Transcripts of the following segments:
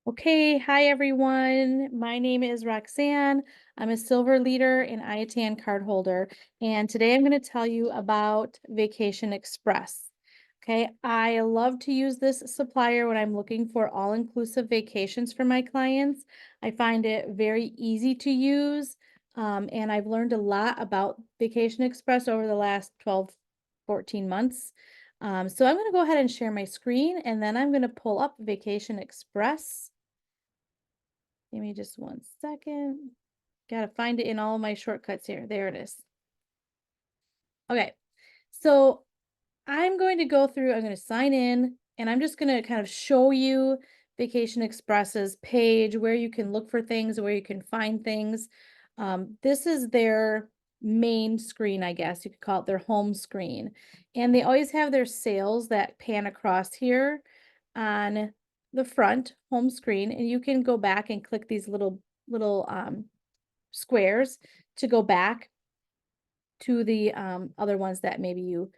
Okay, hi everyone. My name is Roxanne. I'm a silver leader and IATAN card holder, and today I'm going to tell you about Vacation Express. Okay, I love to use this supplier when I'm looking for all-inclusive vacations for my clients. I find it very easy to use, and I've learned a lot about Vacation Express over the last 12, 14 months. So I'm going to go ahead and share my screen, and then I'm going to pull up Vacation Express. Give me just 1 second. Gotta find it in all of my shortcuts here. There it is. Okay, so I'm going to go through, I'm going to sign in, and I'm just going to kind of show you Vacation Express's page where you can look for things, where you can find things. This is their main screen, I guess you could call it their home screen. And they always have their sales that pan across here on the front home screen, and you can go back and click these little squares to go back to the other ones that maybe you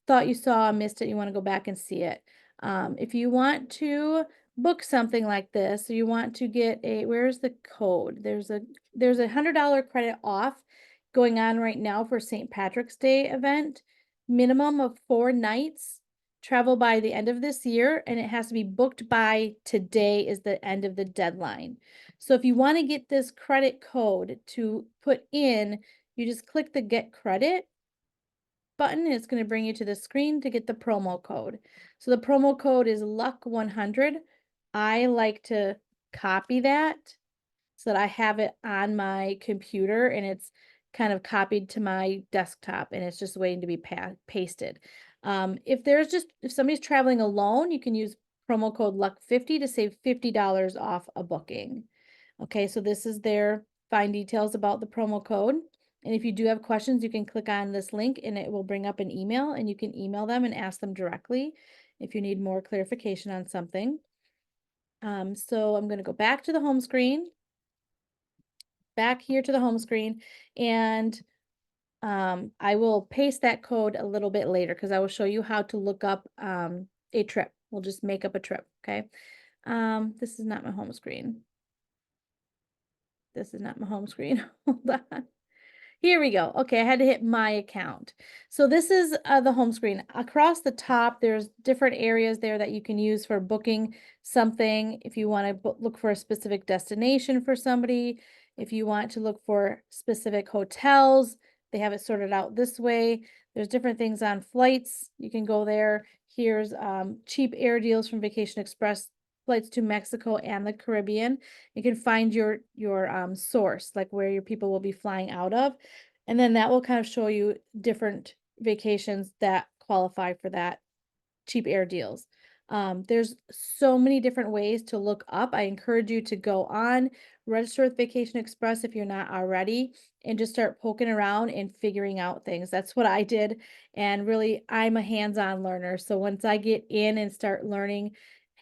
thought you saw, missed it, you want to go back and see it. If you want to book something like this, or you want to get where's the code? There's a $100 credit off going on right now for St. Patrick's Day event. Minimum of 4 nights, travel by the end of this year, and it has to be booked by today is the end of the deadline. So if you want to get this credit code to put in, you just click the Get Credit button, and it's going to bring you to the screen to get the promo code. So the promo code is LUCK100. I like to copy that so that I have it on my computer and it's kind of copied to my desktop and it's just waiting to be pasted. If somebody's traveling alone, you can use promo code LUCK50 to save $50 off a booking. Okay, so this is their fine details about the promo code. And if you do have questions, you can click on this link and it will bring up an email and you can email them and ask them directly if you need more clarification on something. So I'm going to go back to the home screen, back here to the home screen, and I will paste that code a little bit later because I will show you how to look up a trip. We'll just make up a trip, okay? This is not my home screen. This is not my home screen. Hold on. Here we go. Okay, I had to hit my account. So this is the home screen. Across the top, there's different areas there that you can use for booking something. If you want to look for a specific destination for somebody, if you want to look for specific hotels, they have it sorted out this way. There's different things on flights. You can go there. Here's cheap air deals from Vacation Express flights to Mexico and the Caribbean. You can find your source, like where your people will be flying out of. And then that will kind of show you different vacations that qualify for that cheap air deals. There's so many different ways to look up. I encourage you to go on, register with Vacation Express if you're not already, and just start poking around and figuring out things. That's what I did. And really, I'm a hands-on learner. So once I get in and start learning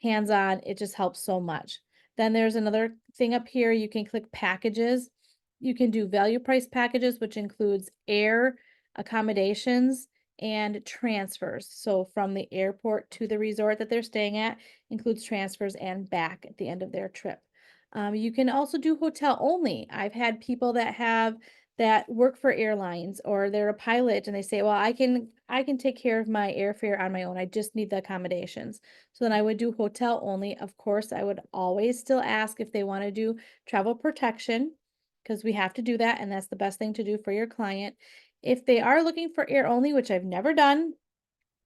hands-on, it just helps so much. Then there's another thing up here. You can click packages. You can do value price packages, which includes air, accommodations, and transfers. So from the airport to the resort that they're staying at includes transfers and back at the end of their trip. You can also do hotel only. I've had people that work for airlines or they're a pilot and they say, well, I can take care of my airfare on my own. I just need the accommodations. So then I would do hotel only. Of course, I would always still ask if they want to do travel protection because we have to do that. And that's the best thing to do for your client. If they are looking for air only, which I've never done,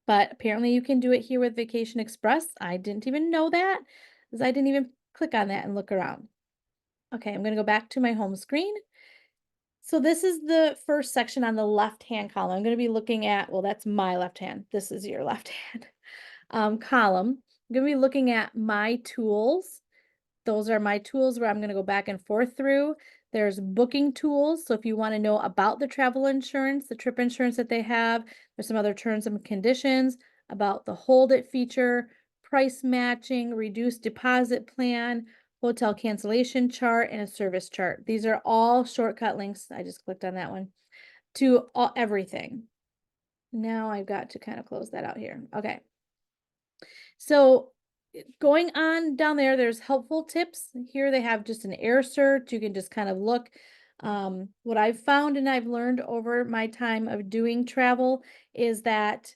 but apparently you can do it here with Vacation Express. I didn't even know that because I didn't even click on that and look around. Okay, I'm going to go back to my home screen. So this is the first section on the left-hand column. I'm going to be looking at, well, that's my left hand. This is your left hand column. I'm going to be looking at my tools. Those are my tools where I'm going to go back and forth through. There's booking tools. So if you want to know about the travel insurance, the trip insurance that they have, there's some other terms and conditions about the hold it feature, price matching, reduced deposit plan, hotel cancellation chart, and a service chart. These are all shortcut links. I just clicked on that one to everything. Now I've got to kind of close that out here. Okay. So going on down there, there's helpful tips. Here they have just an air search. You can just kind of look. What I've found and I've learned over my time of doing travel is that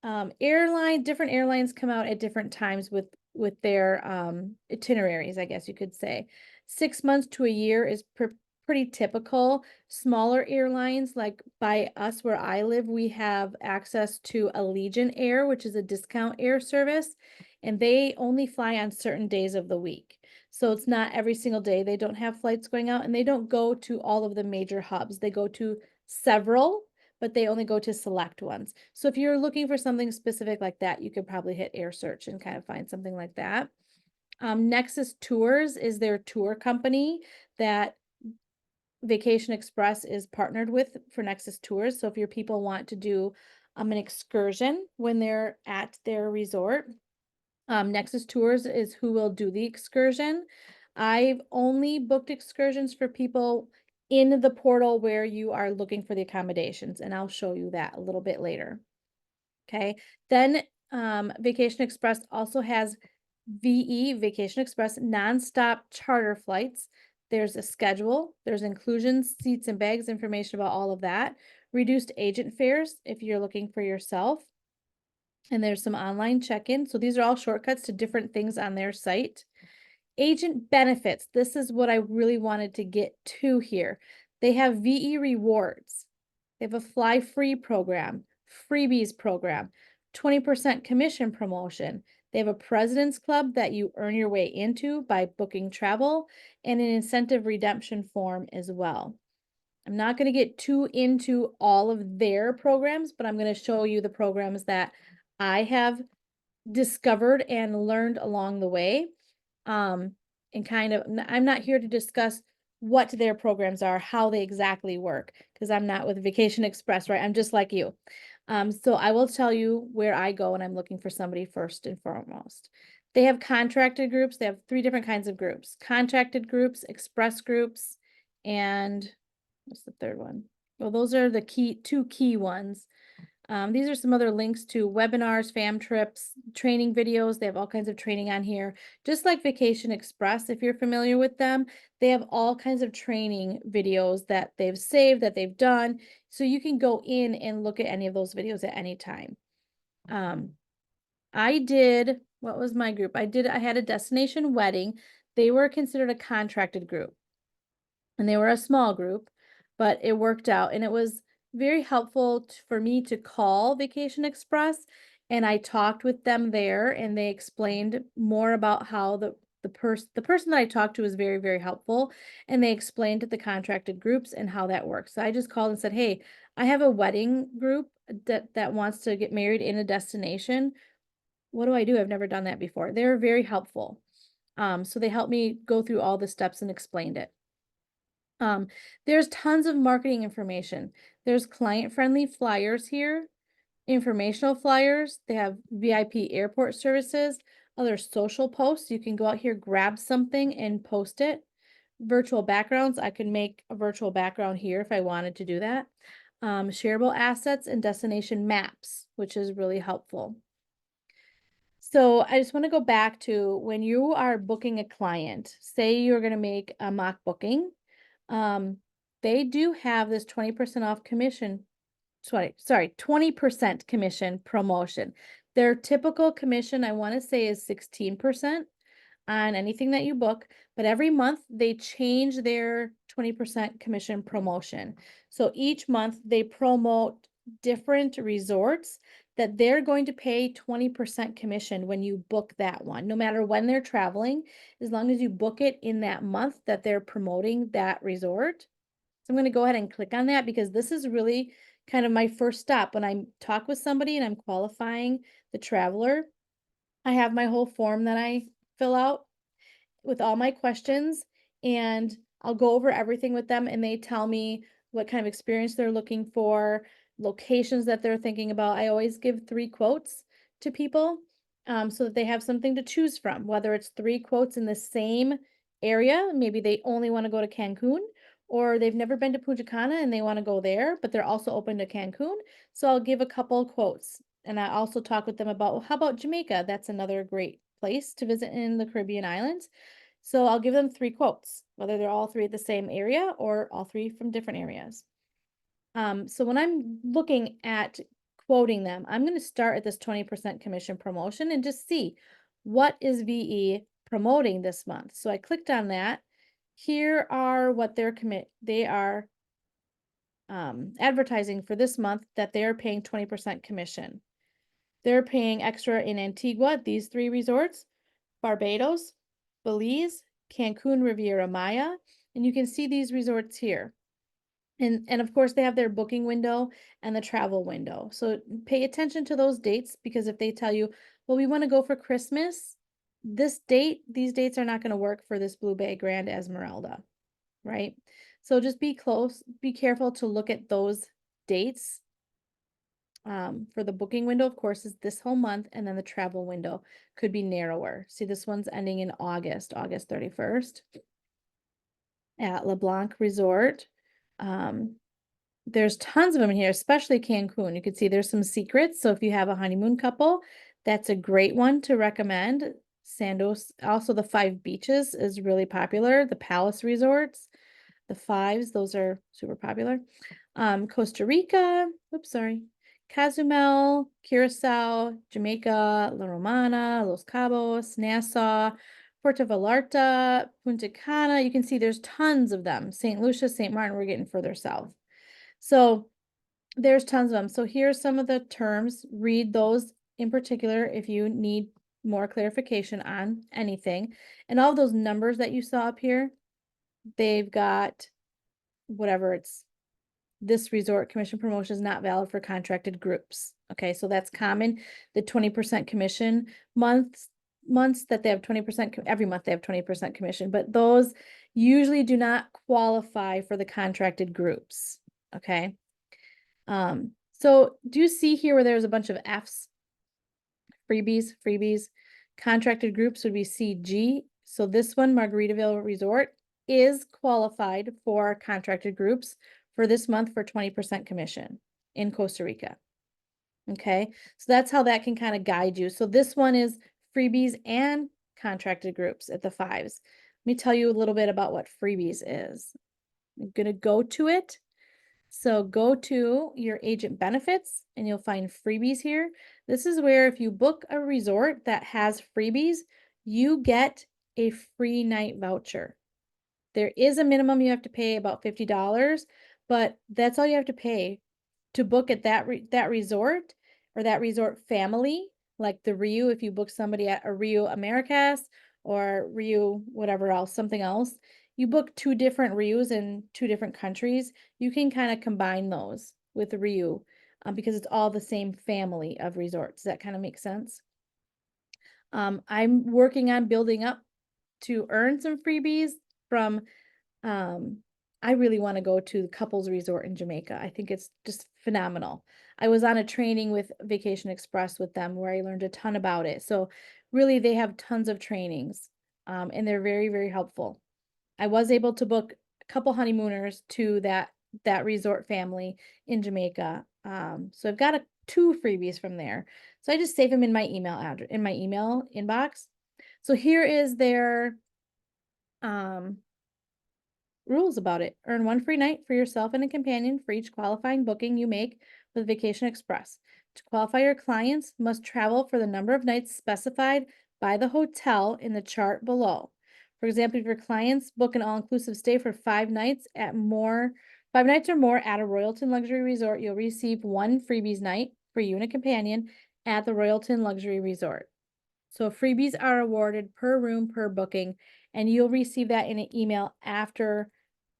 different airlines come out at different times with their itineraries, I guess you could say. 6 months to a year is pretty typical. Smaller airlines, like by us where I live, we have access to Allegiant Air, which is a discount air service, and they only fly on certain days of the week. So it's not every single day. They don't have flights going out, and they don't go to all of the major hubs. They go to several, but they only go to select ones. So if you're looking for something specific like that, you could probably hit air search and kind of find something like that. Nexus Tours is their tour company that Vacation Express is partnered with for Nexus Tours. So if your people want to do an excursion when they're at their resort, Nexus Tours is who will do the excursion. I've only booked excursions for people in the portal where you are looking for the accommodations, and I'll show you that a little bit later. Okay, then Vacation Express also has Vacation Express nonstop charter flights. There's a schedule, there's inclusions, seats and bags, information about all of that. Reduced agent fares if you're looking for yourself. And there's some online check-in. So these are all shortcuts to different things on their site. Agent benefits. This is what I really wanted to get to here. They have VE rewards. They have a fly free program, freebies program, 20% commission promotion. They have a president's club that you earn your way into by booking travel, and an incentive redemption form as well. I'm not going to get too into all of their programs, but I'm going to show you the programs that I have discovered and learned along the way. And kind of, I'm not here to discuss what their programs are, how they exactly work, because I'm not with Vacation Express, right? I'm just like you. So I will tell you where I go when I'm looking for somebody first and foremost. They have contracted groups. They have 3 different kinds of groups: contracted groups, express groups, and what's the third one? Well, those are the two key ones. These are some other links to webinars, fam trips, training videos. They have all kinds of training on here. Just like Vacation Express, if you're familiar with them, they have all kinds of training videos that they've saved, that they've done. So you can go in and look at any of those videos at any time. What was my group? I had a destination wedding. They were considered a contracted group, and they were a small group, but it worked out, and it was very helpful for me to call Vacation Express, and I talked with them there, and they explained more about how the person that I talked to was very, very helpful, and they explained the contracted groups and how that works. So I just called and said, "Hey, I have a wedding group that wants to get married in a destination. What do I do? I've never done that before." They were very helpful. So they helped me go through all the steps and explained it. There's tons of marketing information. There's client-friendly flyers here, informational flyers. They have VIP airport services, other social posts. You can go out here, grab something and post it. Virtual backgrounds. I could make a virtual background here if I wanted to do that. Shareable assets and destination maps, which is really helpful. So I just want to go back to when you are booking a client, say you're going to make a mock booking. They do have this 20% off commission, 20% commission promotion. Their typical commission, I want to say, is 16% on anything that you book, but every month they change their 20% commission promotion. So each month they promote different resorts that they're going to pay 20% commission when you book that one, no matter when they're traveling, as long as you book it in that month that they're promoting that resort. So I'm going to go ahead and click on that, because this is really kind of my first stop when I talk with somebody and I'm qualifying the traveler. I have my whole form that I fill out with all my questions, and I'll go over everything with them, and they tell me what kind of experience they're looking for, locations that they're thinking about. I always give 3 quotes to people, so that they have something to choose from, whether it's 3 quotes in the same area. Maybe they only want to go to Cancun, or they've never been to Punta Cana and they want to go there, but they're also open to Cancun. So I'll give a couple quotes, and I also talk with them about, well, how about Jamaica? That's another great place to visit in the Caribbean islands. So I'll give them 3 quotes, whether they're all 3 at the same area or all 3 from different areas. So when I'm looking at quoting them, I'm going to start at this 20% commission promotion and just see what is VE promoting this month. So I clicked on that. Here are what they are advertising for this month, that they are paying 20% commission. They're paying extra in Antigua, these 3 resorts, Barbados, Belize, Cancun, Riviera Maya, and you can see these resorts here. And of course, they have their booking window and the travel window. So pay attention to those dates, because if they tell you, well, we want to go for Christmas, these dates are not going to work for this Blue Bay Grand Esmeralda, right? So just be careful to look at those dates. For the booking window, of course, is this whole month, and then the travel window could be narrower. See, this one's ending in August 31st at LeBlanc Resort. There's tons of them in here, especially Cancun. You can see there's some secrets. So if you have a honeymoon couple, that's a great one to recommend. Sandos, also the 5 beaches is really popular. The Palace resorts, the 5s, those are super popular. Costa Rica, oops, sorry. Cozumel, Curacao, Jamaica, La Romana, Los Cabos, Nassau, Puerto Vallarta, Punta Cana. You can see there's tons of them. St. Lucia, St. Martin, we're getting further south. So there's tons of them. So here's some of the terms. Read those in particular if you need more clarification on anything. And all those numbers that you saw up here, they've got whatever it's, this resort commission promotion is not valid for contracted groups. Okay, so that's common. The 20% commission months that they have 20%, every month they have 20% commission, but those usually do not qualify for the contracted groups. Okay. So do you see here where there's a bunch of F's? Freebies. Contracted groups would be CG. So this one, Margaritaville Resort, is qualified for contracted groups for this month for 20% commission in Costa Rica. Okay, so that's how that can kind of guide you. So this one is freebies and contracted groups at the 5s. Let me tell you a little bit about what freebies is. I'm going to go to it. So go to your agent benefits and you'll find freebies here. This is where if you book a resort that has freebies, you get a free night voucher. There is a minimum you have to pay, about $50, but that's all you have to pay to book at that resort or that resort family, like the Rio. If you book somebody at a Rio Americas or Rio whatever else, something else, you book 2 different Rios in 2 different countries, you can kind of combine those with the Rio because it's all the same family of resorts. Does that kind of make sense? I'm working on building up to earn some freebies from, I really want to go to the couples resort in Jamaica. I think it's just phenomenal. I was on a training with Vacation Express with them where I learned a ton about it. So really they have tons of trainings and they're very, very helpful. I was able to book a couple honeymooners to that resort family in Jamaica. So I've got 2 freebies from there. So I just save them in my email address, in my email inbox. So here is their rules about it. Earn 1 free night for yourself and a companion for each qualifying booking you make with Vacation Express. To qualify, your clients must travel for the number of nights specified by the hotel in the chart below. For example, if your clients book an all-inclusive stay for 5 nights or more at a Royalton Luxury Resort, you'll receive 1 freebies night for you and a companion at the Royalton Luxury Resort. So freebies are awarded per room, per booking, and you'll receive that in an email after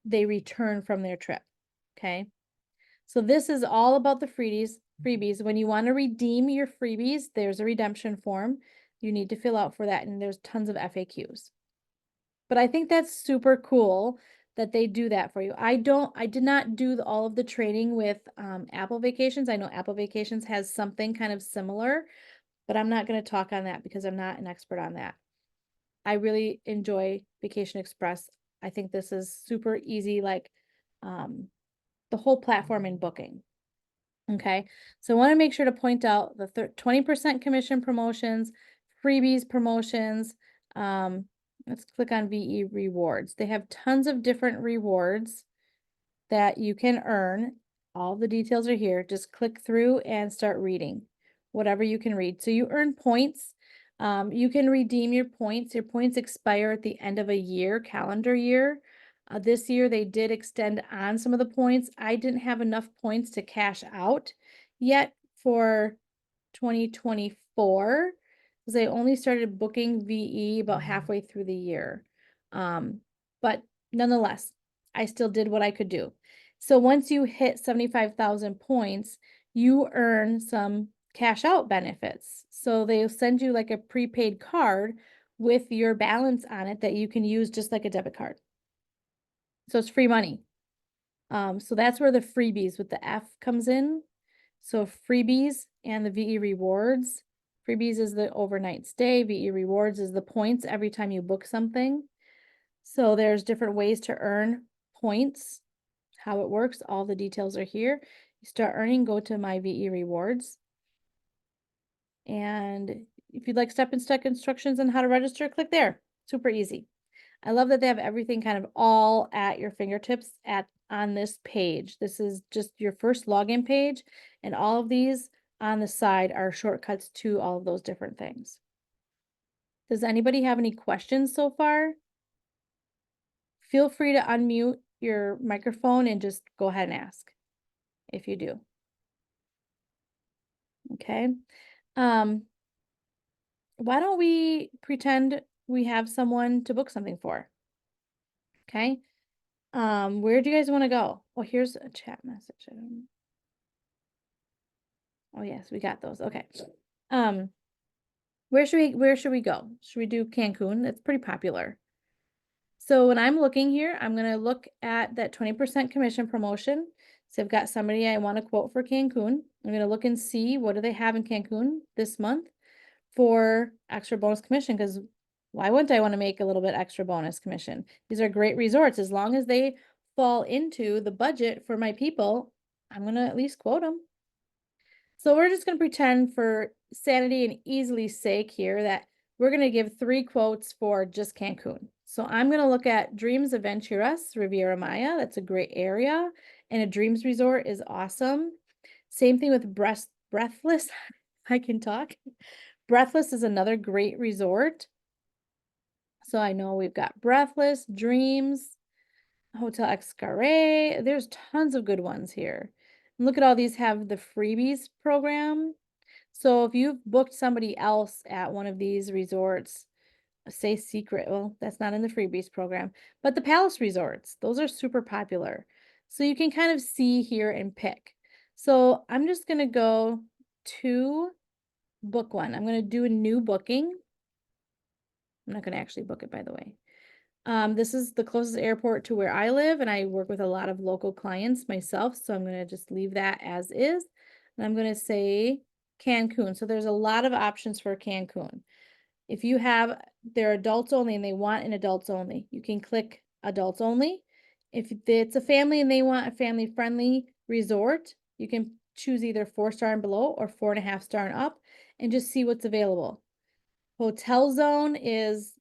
they return from their trip. Okay. So this is all about the freebies. When you want to redeem your freebies, there's a redemption form you need to fill out for that. And there's tons of FAQs. But I think that's super cool that they do that for you. I did not do all of the training with Apple Vacations. I know Apple Vacations has something kind of similar, but I'm not going to talk on that because I'm not an expert on that. I really enjoy Vacation Express. I think this is super easy, like the whole platform in booking. Okay, so I want to make sure to point out the 20% commission promotions, freebies, promotions. Let's click on VE rewards. They have tons of different rewards that you can earn. All the details are here. Just click through and start reading whatever you can read. So you earn points. You can redeem your points. Your points expire at the end of a year, calendar year. This year they did extend on some of the points. I didn't have enough points to cash out yet for 2024 because I only started booking VE about halfway through the year. But nonetheless, I still did what I could do. So once you hit 75,000 points, you earn some cash out benefits. So they'll send you like a prepaid card with your balance on it that you can use just like a debit card. So it's free money. So that's where the freebies with the F comes in. So freebies and the VE rewards. Freebies is the overnight stay. VE rewards is the points every time you book something. So there's different ways to earn points. How it works, all the details are here. You start earning, go to my VE rewards. And if you'd like step-by-step instructions on how to register, click there. Super easy. I love that they have everything kind of all at your fingertips on this page. This is just your first login page, and all of these on the side are shortcuts to all of those different things. Does anybody have any questions so far? Feel free to unmute your microphone and just go ahead and ask if you do. Okay. Why don't we pretend we have someone to book something for? Okay. Where do you guys want to go? Oh, here's a chat message. Oh, yes, we got those. Okay. Where should we go? Should we do Cancun? That's pretty popular. So when I'm looking here, I'm going to look at that 20% commission promotion. So I've got somebody I want to quote for Cancun. I'm going to look and see what do they have in Cancun this month for extra bonus commission, because why wouldn't I want to make a little bit extra bonus commission? These are great resorts. As long as they fall into the budget for my people, I'm going to at least quote them. So we're just going to pretend for sanity and easy's sake here that we're going to give 3 quotes for just Cancun. So I'm going to look at Dreams Aventuras, Riviera Maya. That's a great area. And a Dreams Resort is awesome. Same thing with Breathless. I can talk. Breathless is another great resort. So I know we've got Breathless, Dreams, Hotel Xcaret. There's tons of good ones here. And look at all these have the freebies program. So if you've booked somebody else at one of these resorts, say Secret, well, that's not in the freebies program, but the Palace resorts, those are super popular. So you can kind of see here and pick. So I'm just going to go to book one. I'm going to do a new booking. I'm not going to actually book it, by the way. This is the closest airport to where I live, and I work with a lot of local clients myself, so I'm going to just leave that as is. And I'm going to say Cancun. So there's a lot of options for Cancun. If you have, they're adults only and they want an adults only, you can click adults only. If it's a family and they want a family friendly resort, you can choose either 4-star and below or 4.5-star and up and just see what's available. Hotel zone is,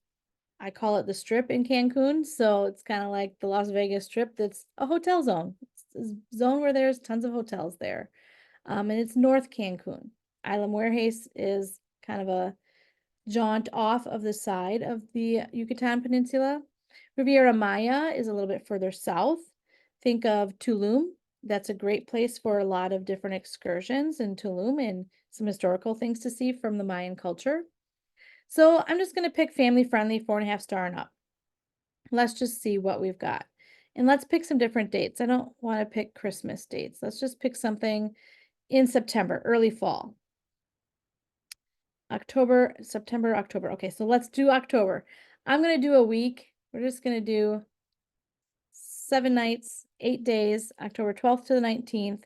I call it the Strip in Cancun. So it's kind of like the Las Vegas Strip. That's a hotel zone. It's a zone where there's tons of hotels there. And it's North Cancun. Isla Mujeres is kind of a jaunt off of the side of the Yucatan Peninsula. Riviera Maya is a little bit further south. Think of Tulum. That's a great place for a lot of different excursions in Tulum and some historical things to see from the Mayan culture. So I'm just going to pick family friendly, 4.5-star and up. Let's just see what we've got. And let's pick some different dates. I don't want to pick Christmas dates. Let's just pick something in September, early fall. October, September, October. Okay, so let's do October. I'm going to do a week. We're just going to do 7 nights, 8 days, October 12th to the 19th.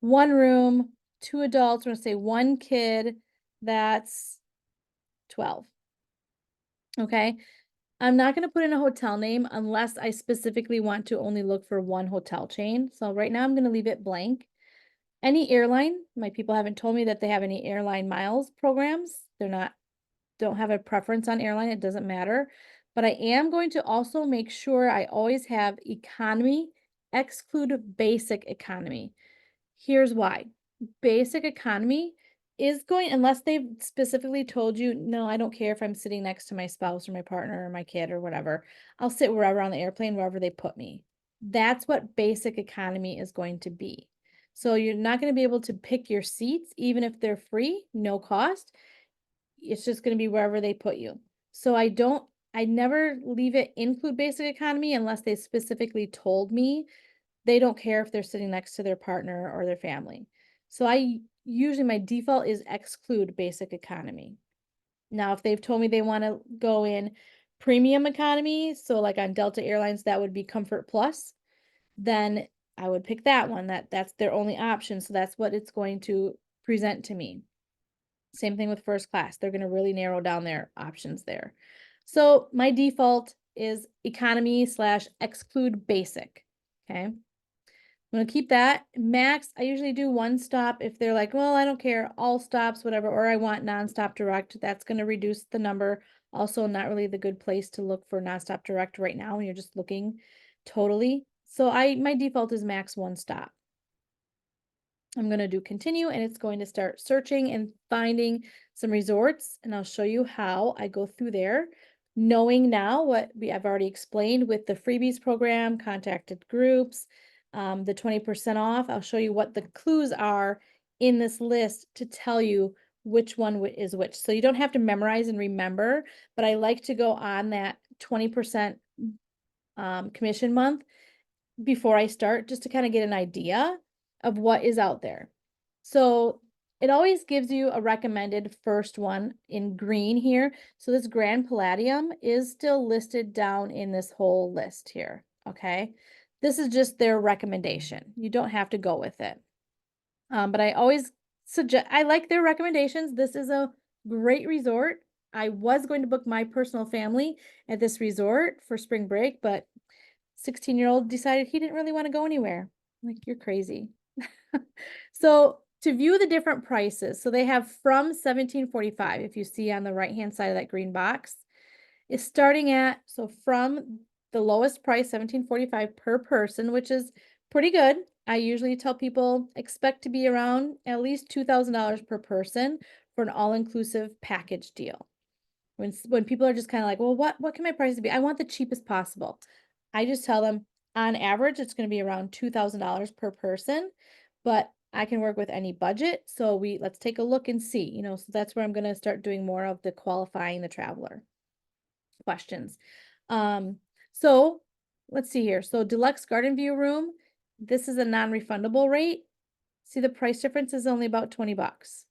1 room, 2 adults. We're going to say 1 kid. That's 12. Okay. I'm not going to put in a hotel name unless I specifically want to only look for 1 hotel chain. So right now I'm going to leave it blank. Any airline, my people haven't told me that they have any airline miles programs. They're not don't have a preference on airline, it doesn't matter. But I am going to also make sure I always have economy, exclude basic economy. Here's why. Basic economy is going, unless they've specifically told you, no, I don't care if I'm sitting next to my spouse or my partner or my kid or whatever. I'll sit wherever on the airplane, wherever they put me. That's what basic economy is going to be. So you're not going to be able to pick your seats, even if they're free, no cost. It's just going to be wherever they put you. So I never leave it include basic economy unless they specifically told me they don't care if they're sitting next to their partner or their family. So usually my default is exclude basic economy. Now, if they've told me they want to go in premium economy, so like on Delta Airlines, that would be Comfort Plus, then I would pick that one. That's their only option. So that's what it's going to present to me. Same thing with first class. They're going to really narrow down their options there. So my default is economy / exclude basic. Okay. I'm going to keep that. Max, I usually do one stop if they're like, well, I don't care, all stops, whatever, or I want nonstop direct. That's going to reduce the number. Also, not really the good place to look for nonstop direct right now when you're just looking totally. So my default is max one stop. I'm going to do continue, and it's going to start searching and finding some resorts, and I'll show you how I go through there, knowing now what I've already explained with the freebies program, contacted groups, the 20% off. I'll show you what the clues are in this list to tell you which one is which. So you don't have to memorize and remember, but I like to go on that 20% commission month before I start, just to kind of get an idea of what is out there. So it always gives you a recommended first one in green here. So this Grand Palladium is still listed down in this whole list here. Okay. This is just their recommendation. You don't have to go with it. But I always suggest, I like their recommendations. This is a great resort. I was going to book my personal family at this resort for spring break, but 16-year-old decided he didn't really want to go anywhere. I'm like, you're crazy. So to view the different prices, so they have from 1745, if you see on the right-hand side of that green box, is starting at, so from the lowest price, 1745 per person, which is pretty good. I usually tell people expect to be around at least $2,000 per person for an all-inclusive package deal. When people are just kind of like, well, what can my prices be? I want the cheapest possible. I just tell them on average, it's going to be around $2,000 per person, but I can work with any budget. So let's take a look and see, so that's where I'm going to start doing more of the qualifying the traveler questions. So let's see here. So deluxe garden view room, this is a non-refundable rate. See, the price difference is only about 20 bucks.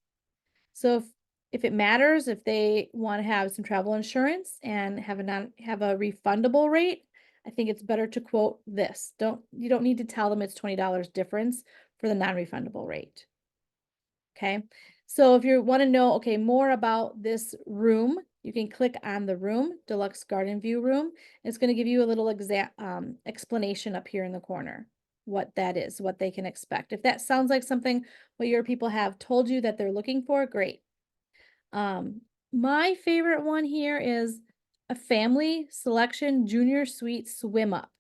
So if it matters, if they want to have some travel insurance and have a refundable rate, I think it's better to quote this. You don't need to tell them it's $20 difference for the non-refundable rate. Okay. So if you want to know, okay, more about this room, you can click on the room, Deluxe Garden View room. It's going to give you a little explanation up here in the corner, what that is, what they can expect. If that sounds like something what your people have told you that they're looking for, great. My favorite one here is a family selection junior suite swim up.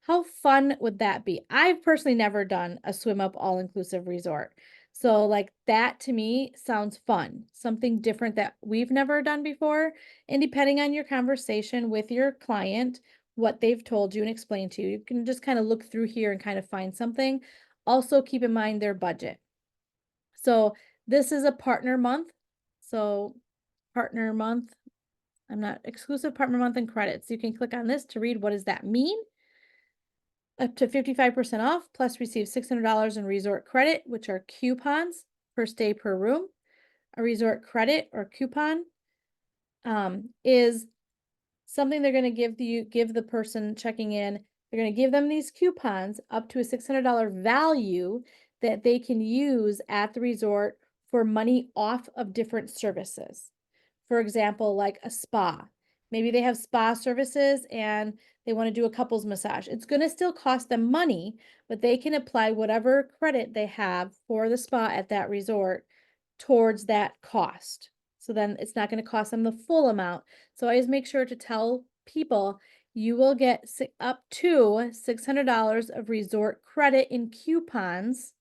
How fun would that be? I've personally never done a swim up all-inclusive resort. So like that to me sounds fun, something different that we've never done before. And depending on your conversation with your client, what they've told you and explained to you, you can just kind of look through here and kind of find something. Also keep in mind their budget. So this is a partner month. So partner month, I'm not exclusive partner month and credits. You can click on this to read what does that mean. Up to 55% off, plus receive $600 in resort credit, which are coupons per stay per room. A resort credit or coupon is something they're going to give the person checking in. They're going to give them these coupons up to a $600 value that they can use at the resort for money off of different services. For example, like a spa. Maybe they have spa services and they want to do a couples massage. It's going to still cost them money, but they can apply whatever credit they have for the spa at that resort towards that cost. So then it's not going to cost them the full amount. So I always make sure to tell people you will get up to $600 of resort credit in coupons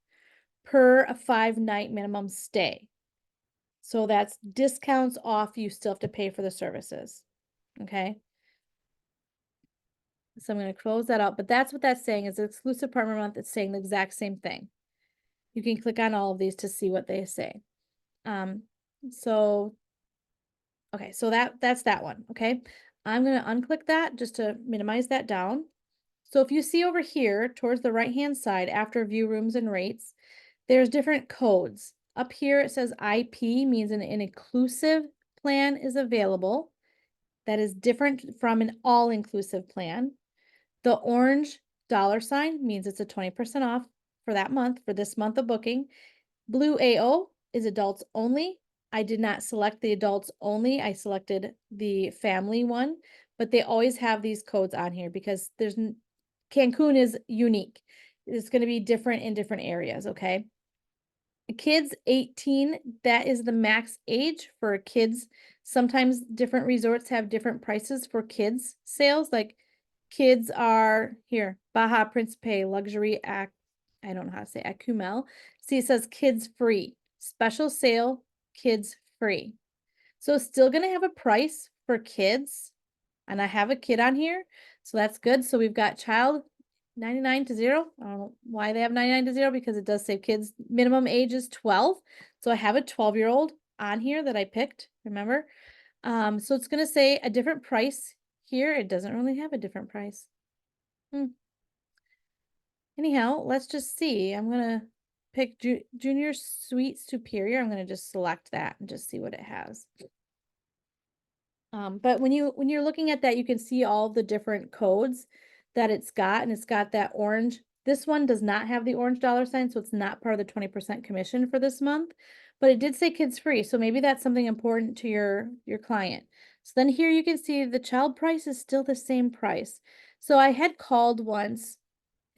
per a 5-night minimum stay. So that's discounts off. You still have to pay for the services. Okay. So I'm going to close that out, but that's what that's saying is exclusive partner month. It's saying the exact same thing. You can click on all of these to see what they say. So, okay, so that's that one. Okay. I'm going to unclick that just to minimize that down. So if you see over here towards the right-hand side, after view rooms and rates, there's different codes. Up here, it says IP means an inclusive plan is available. That is different from an all-inclusive plan. The orange $ means it's a 20% off for that month, for this month of booking. Blue AO is adults only. I did not select the adults only. I selected the family one, but they always have these codes on here because Cancun is unique. It's going to be different in different areas, okay? Kids 18, that is the max age for kids. Sometimes different resorts have different prices for kids sales. Like kids are here, Baja Principe Luxury Act. I don't know how to say Acumel. See, it says kids free. Special sale, kids free. So it's still going to have a price for kids. And I have a kid on here. So that's good. So we've got child 99 to 0. I don't know why they have 99 to 0 because it does say kids minimum age is 12. So I have a 12-year-old on here that I picked, remember? So it's going to say a different price here. It doesn't really have a different price. Anyhow, let's just see. I'm going to pick Junior Suite Superior. I'm going to just select that and just see what it has. But when you're looking at that, you can see all the different codes that it's got, and it's got that orange. This one does not have the orange $, so it's not part of the 20% commission for this month, but it did say kids free. So maybe that's something important to your client. So then here you can see the child price is still the same price. So I had called once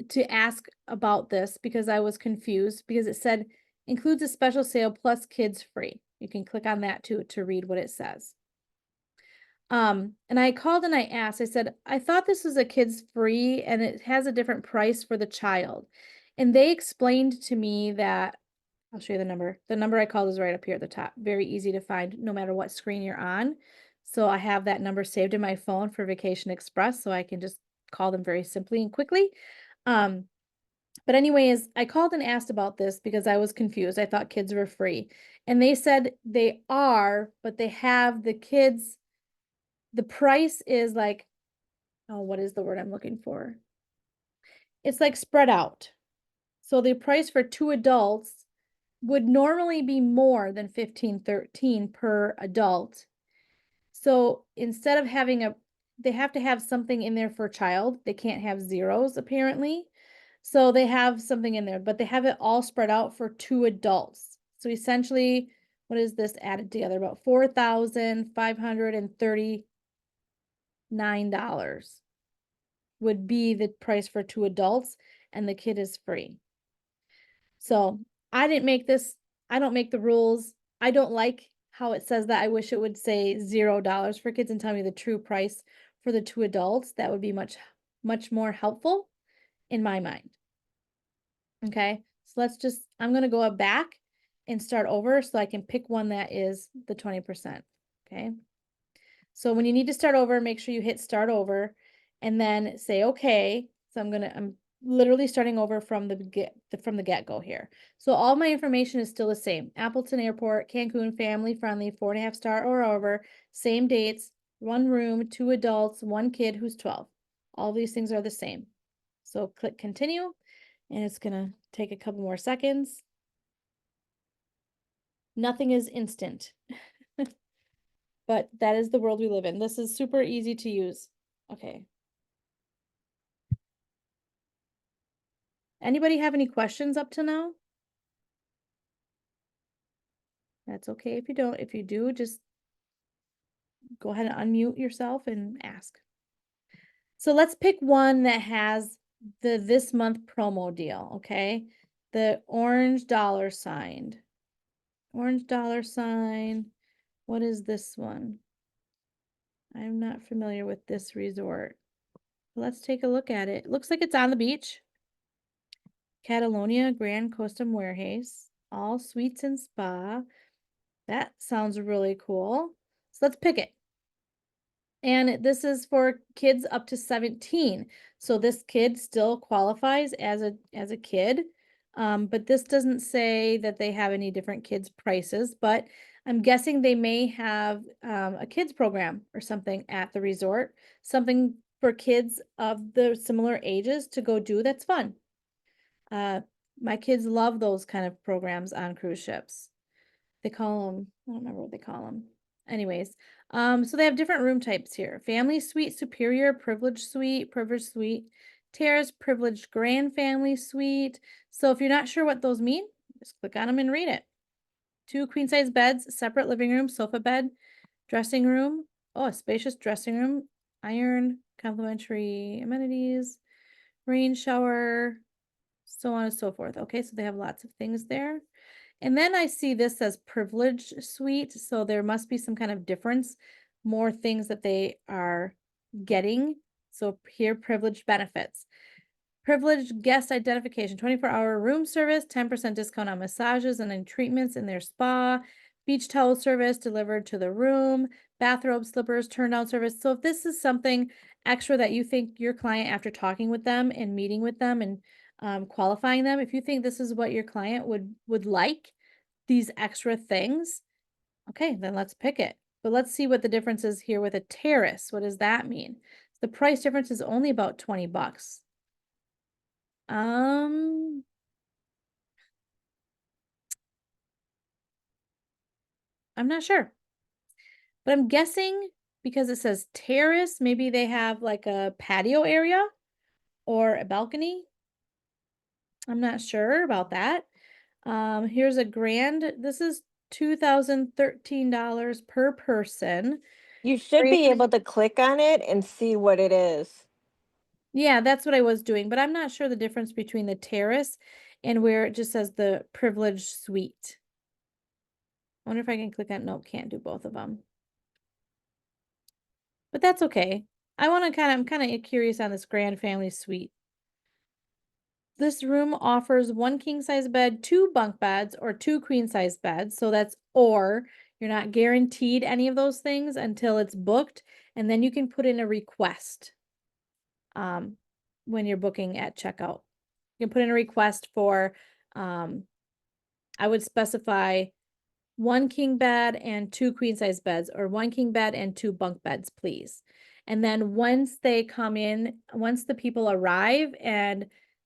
to ask about this because I was confused because it said includes a special sale plus kids free. You can click on that too to read what it says. And I called and I asked, I said, I thought this was a kids free and it has a different price for the child. And they explained to me that, I'll show you the number. The number I called is right up here at the top. Very easy to find no matter what screen you're on. So I have that number saved in my phone for Vacation Express, so I can just call them very simply and quickly. But anyways, I called and asked about this because I was confused. I thought kids were free. And they said they are, but they have the kids. The price is like, oh, what is the word I'm looking for? It's like spread out. So the price for 2 adults would normally be more than $15.13 per adult. So instead of having they have to have something in there for a child. They can't have zeros apparently. So they have something in there, but they have it all spread out for 2 adults. So essentially, what is this added together? About $4,539 would be the price for 2 adults, and the kid is free. So I didn't make this. I don't make the rules. I don't like how it says that. I wish it would say $0 for kids and tell me the true price for the 2 adults. That would be much, much more helpful in my mind. Okay, so I'm going to go back and start over so I can pick one that is the 20%. Okay. So when you need to start over, make sure you hit start over and then say, okay. So I'm literally starting over from the get-go here. So all my information is still the same. Appleton Airport, Cancun, family friendly, 4.5 star or over, same dates, 1 room, 2 adults, 1 kid who's 12. All these things are the same. So click continue, and it's gonna take a couple more seconds. Nothing is instant. But that is the world we live in. This is super easy to use. Okay. Anybody have any questions up to now? That's okay if you don't. If you do, just go ahead and unmute yourself and ask. So let's pick one that has the this month promo deal, okay? The orange $. Orange $. What is this one? I'm not familiar with this resort. Let's take a look at it. Looks like it's on the beach. Catalonia Grand Costa Mujeres, all suites and spa. That sounds really cool. So let's pick it. And this is for kids up to 17. So this kid still qualifies as a kid. But this doesn't say that they have any different kids prices, but I'm guessing they may have a kids program or something at the resort, something for kids of the similar ages to go do that's fun. My kids love those kind of programs on cruise ships. They call them, I don't remember what they call them. Anyways, so they have different room types here. Family suite, superior, privileged suite, terrace, privileged grand family suite. So if you're not sure what those mean, just click on them and read it. 2 queen size beds, separate living room, sofa bed, dressing room. Oh, a spacious dressing room, iron, complimentary amenities, rain shower, so on and so forth. Okay, so they have lots of things there. And then I see this as privileged suite, so there must be some kind of difference, more things that they are getting. So here, privileged benefits. Privileged guest identification, 24-hour room service, 10% discount on massages and in treatments in their spa, beach towel service delivered to the room, bathrobe, slippers, turn down service. So if this is something extra that you think your client, after talking with them and meeting with them and qualifying them, if you think this is what your client would like, these extra things, okay, then let's pick it. But let's see what the difference is here with a terrace. What does that mean? The price difference is only about 20 bucks. Um, I'm not sure. But I'm guessing because it says terrace, maybe they have like a patio area or a balcony. I'm not sure about that. Here's a grand. This is $2,013 per person. You should be Grand- able to click on it and see what it is. Yeah, that's what I was doing, but I'm not sure the difference between the terrace and where it just says the privileged suite. I wonder if I can click on, nope, can't do both of them. But that's okay. I'm kind of curious on this grand family suite. This room offers 1 king size bed, 2 bunk beds, or 2 queen size beds. So that's or. You're not guaranteed any of those things until it's booked, and then you can put in a request when you're booking at checkout. You can put in a request for I would specify 1 king bed and 2 queen size beds, or 1 king bed and 2 bunk beds, please. And then once they come in, once the people arrive and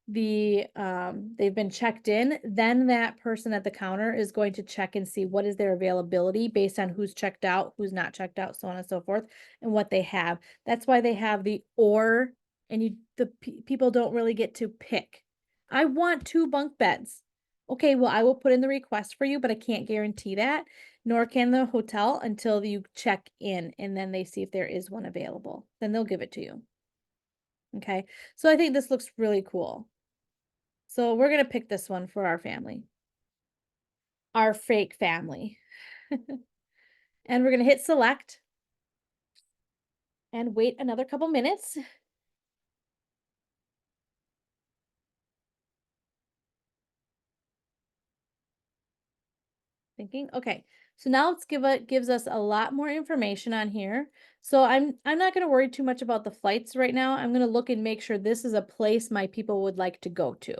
they've been checked in, then that person at the counter is going to check and see what is their availability based on who's checked out, who's not checked out, so on and so forth, and what they have. That's why they have the or, and people don't really get to pick. I want 2 bunk beds. Okay, well, I will put in the request for you, but I can't guarantee that, nor can the hotel until you check in and then they see if there is one available. Then they'll give it to you. Okay, so I think this looks really cool. So we're going to pick this one for our family, our fake family. And we're going to hit select and wait another couple minutes. Thinking, okay, so now gives us a lot more information on here. So I'm not going to worry too much about the flights right now. I'm going to look and make sure this is a place my people would like to go to.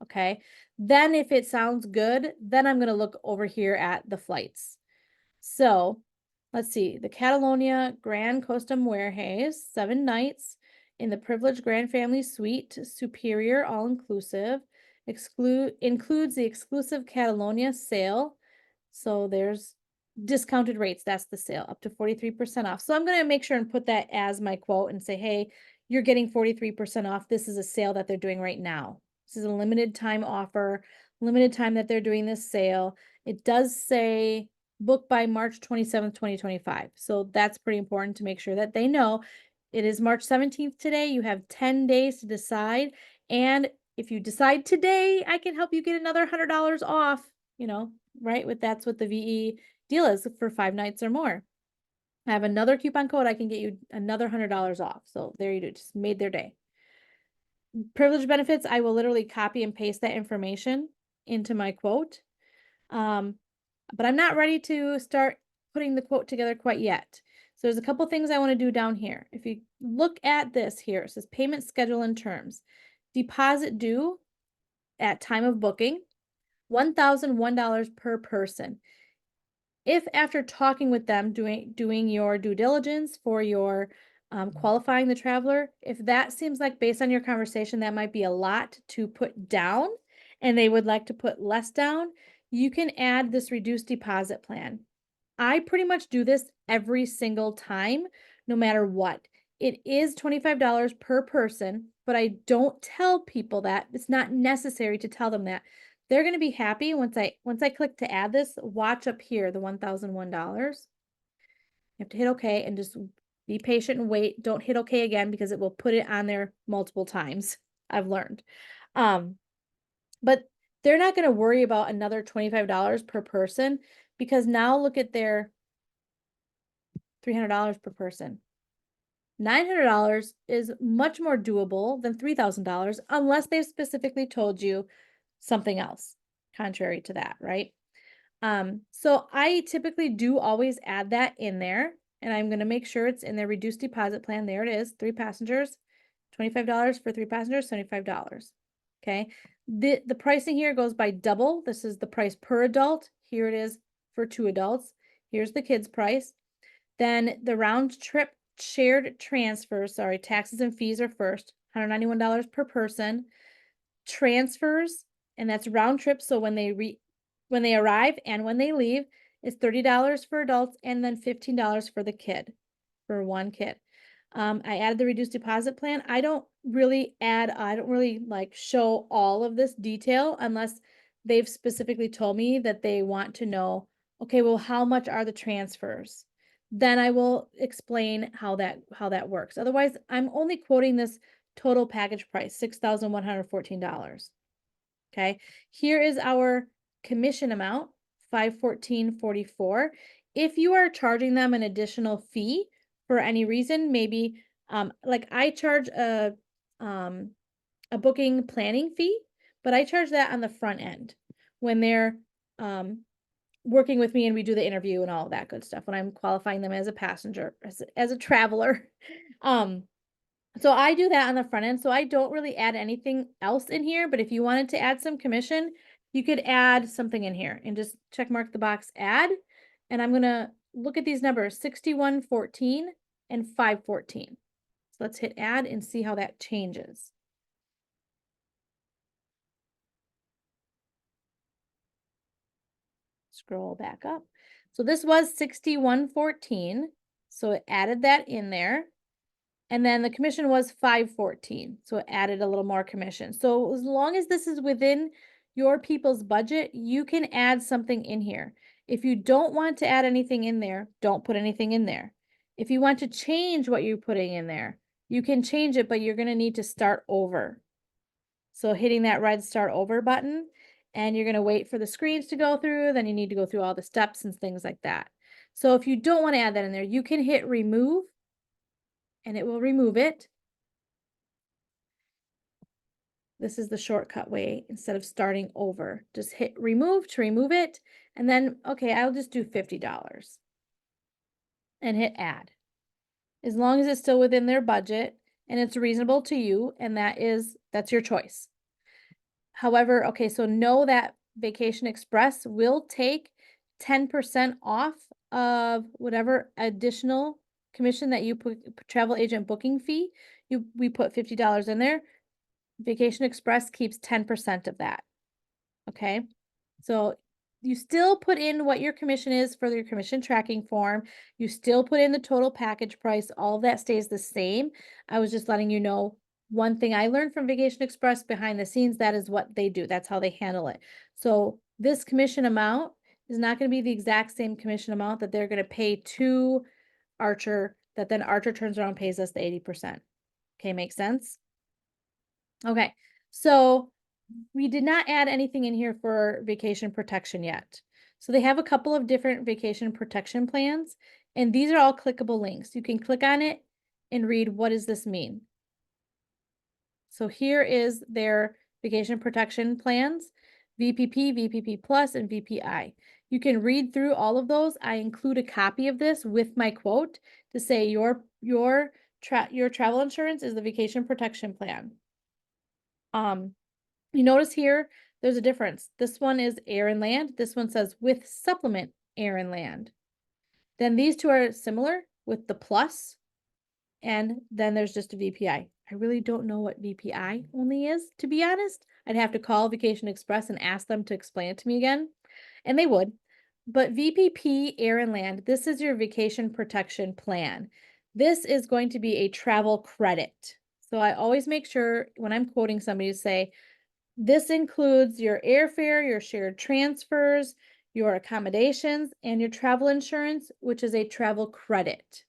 Okay, then if it sounds good, then I'm going to look over here at the flights. So let's see, the Catalonia Grand Costa Mujeres, 7 nights in the privileged Grand Family Suite, superior, all inclusive, includes the exclusive Catalonia sale. So there's discounted rates. That's the sale, up to 43% off. So I'm going to make sure and put that as my quote and say, hey, you're getting 43% off. This is a sale that they're doing right now. This is a limited time offer, limited time that they're doing this sale. It does say book by March 27th, 2025. So that's pretty important to make sure that they know it is March 17th today. You have 10 days to decide. And if you decide today, I can help you get another $100 off, right? That's what the VE deal is for 5 nights or more. I have another coupon code. I can get you another $100 off. So there you do. Just made their day. Privilege benefits, I will literally copy and paste that information into my quote. But I'm not ready to start putting the quote together quite yet. So there's a couple things I want to do down here. If you look at this here, it says payment schedule and terms. Deposit due at time of booking, $1,001 per person. If after talking with them, doing your due diligence for your qualifying the traveler, if that seems like based on your conversation, that might be a lot to put down and they would like to put less down, you can add this reduced deposit plan. I pretty much do this every single time, no matter what. It is $25 per person, but I don't tell people that. It's not necessary to tell them that. They're going to be happy once I click to add this. Watch up here, the $1,001. You have to hit OK and just be patient and wait. Don't hit OK again because it will put it on there multiple times. I've learned. But they're not going to worry about another $25 per person because now look at their $300 per person. $900 is much more doable than $3,000 unless they've specifically told you something else contrary to that, right? So I typically do always add that in there, and I'm going to make sure it's in their reduced deposit plan. There it is, 3 passengers, $25 for 3 passengers, $75. Okay. The pricing here goes by double. This is the price per adult. Here it is for 2 adults. Here's the kids' price. Then the round trip shared transfers, sorry, taxes and fees are first, $191 per person. Transfers, and that's round trip, so when they arrive and when they leave, is $30 for adults and then $15 for the kid, for one kid. I added the reduced deposit plan. I don't really like show all of this detail unless they've specifically told me that they want to know, okay, well, how much are the transfers? Then I will explain how that works. Otherwise, I'm only quoting this total package price, $6,114. Okay, here is our commission amount, $514.44. If you are charging them an additional fee for any reason, maybe like I charge a booking planning fee, but I charge that on the front end when they're working with me and we do the interview and all of that good stuff when I'm qualifying them as a passenger, as a traveler. So I do that on the front end. So I don't really add anything else in here, but if you wanted to add some commission, you could add something in here and just check mark the box add. And I'm going to look at these numbers, 6114 and 514. So let's hit add and see how that changes. Scroll back up. So this was 6114. So it added that in there. And then the commission was 514. So it added a little more commission. So as long as this is within your people's budget, you can add something in here. If you don't want to add anything in there, don't put anything in there. If you want to change what you're putting in there, you can change it, but you're going to need to start over. So hitting that red start over button, and you're going to wait for the screens to go through, then you need to go through all the steps and things like that. So if you don't want to add that in there, you can hit remove and it will remove it. This is the shortcut way instead of starting over. Just hit remove to remove it. And then, okay, I'll just do $50 and hit add. As long as it's still within their budget and it's reasonable to you, and that's your choice. However, okay, so know that Vacation Express will take 10% off of whatever additional commission that you put, travel agent booking fee. We put $50 in there. Vacation Express keeps 10% of that. Okay. So you still put in what your commission is for your commission tracking form. You still put in the total package price. All of that stays the same. I was just letting you know one thing I learned from Vacation Express behind the scenes, that is what they do. That's how they handle it. So this commission amount is not going to be the exact same commission amount that they're going to pay to Archer, that then Archer turns around and pays us the 80%. Okay, makes sense? Okay, so we did not add anything in here for vacation protection yet. So they have a couple of different vacation protection plans, and these are all clickable links. You can click on it and read, what does this mean? So here is their vacation protection plans, VPP, VPP Plus, and VPI. You can read through all of those. I include a copy of this with my quote to say your travel insurance is the vacation protection plan. You notice here there's a difference. This one is air and land. This one says with supplement air and land. Then these two are similar with the plus, and then there's just a VPI. I really don't know what VPI only is, to be honest. I'd have to call Vacation Express and ask them to explain it to me again, and they would. But VPP Air and Land, this is your vacation protection plan. This is going to be a travel credit. So I always make sure when I'm quoting somebody to say, this includes your airfare, your shared transfers, your accommodations, and your travel insurance, which is a travel credit.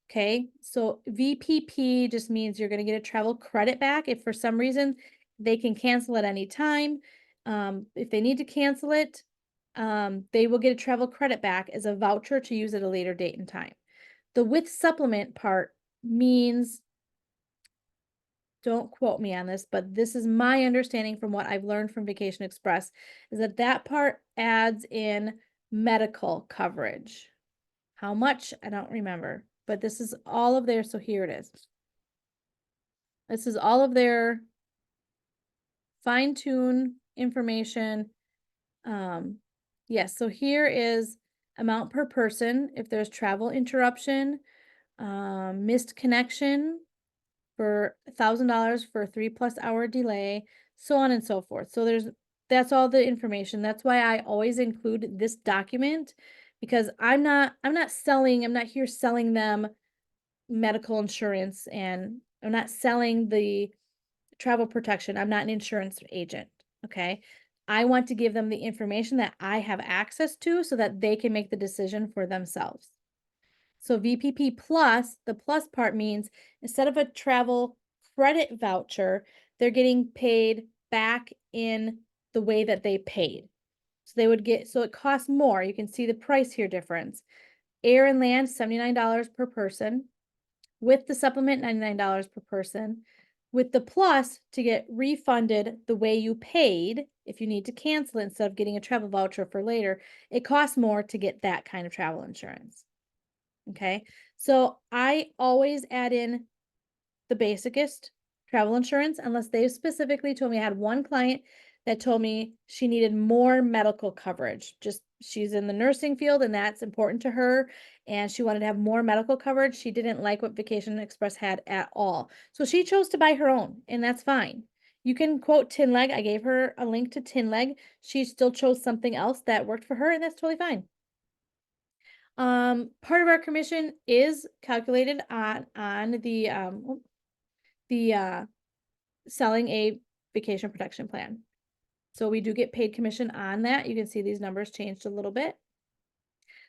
Okay, so VPP just means you're going to get a travel credit back if for some reason they can cancel at any time. If they need to cancel it, they will get a travel credit back as a voucher to use at a later date and time. The with supplement part means, don't quote me on this, but this is my understanding from what I've learned from Vacation Express, is that that part adds in medical coverage. How much? I don't remember, but this is all of their, so here it is. This is all of their fine-tune information. Yes, so here is amount per person if there's travel interruption, missed connection for $1,000 for a 3+ hour delay, so on and so forth. So that's all the information. That's why I always include this document, because I'm not here selling them medical insurance, and I'm not selling the travel protection. I'm not an insurance agent. Okay. I want to give them the information that I have access to so that they can make the decision for themselves. So VPP plus, the plus part means instead of a travel credit voucher, they're getting paid back in the way that they paid. So they would get, so it costs more. You can see the price here difference. Air and land, $79 per person. With the supplement, $99 per person. With the plus, to get refunded the way you paid, if you need to cancel it instead of getting a travel voucher for later, it costs more to get that kind of travel insurance. Okay, so I always add in the basicest travel insurance unless they specifically told me. I had one client that told me she needed more medical coverage. Just she's in the nursing field and that's important to her, and she wanted to have more medical coverage. She didn't like what Vacation Express had at all. So she chose to buy her own, and that's fine. You can quote Tinleg. I gave her a link to Tinleg. She still chose something else that worked for her, and that's totally fine. Part of our commission is calculated on the selling a vacation protection plan. So we do get paid commission on that. You can see these numbers changed a little bit.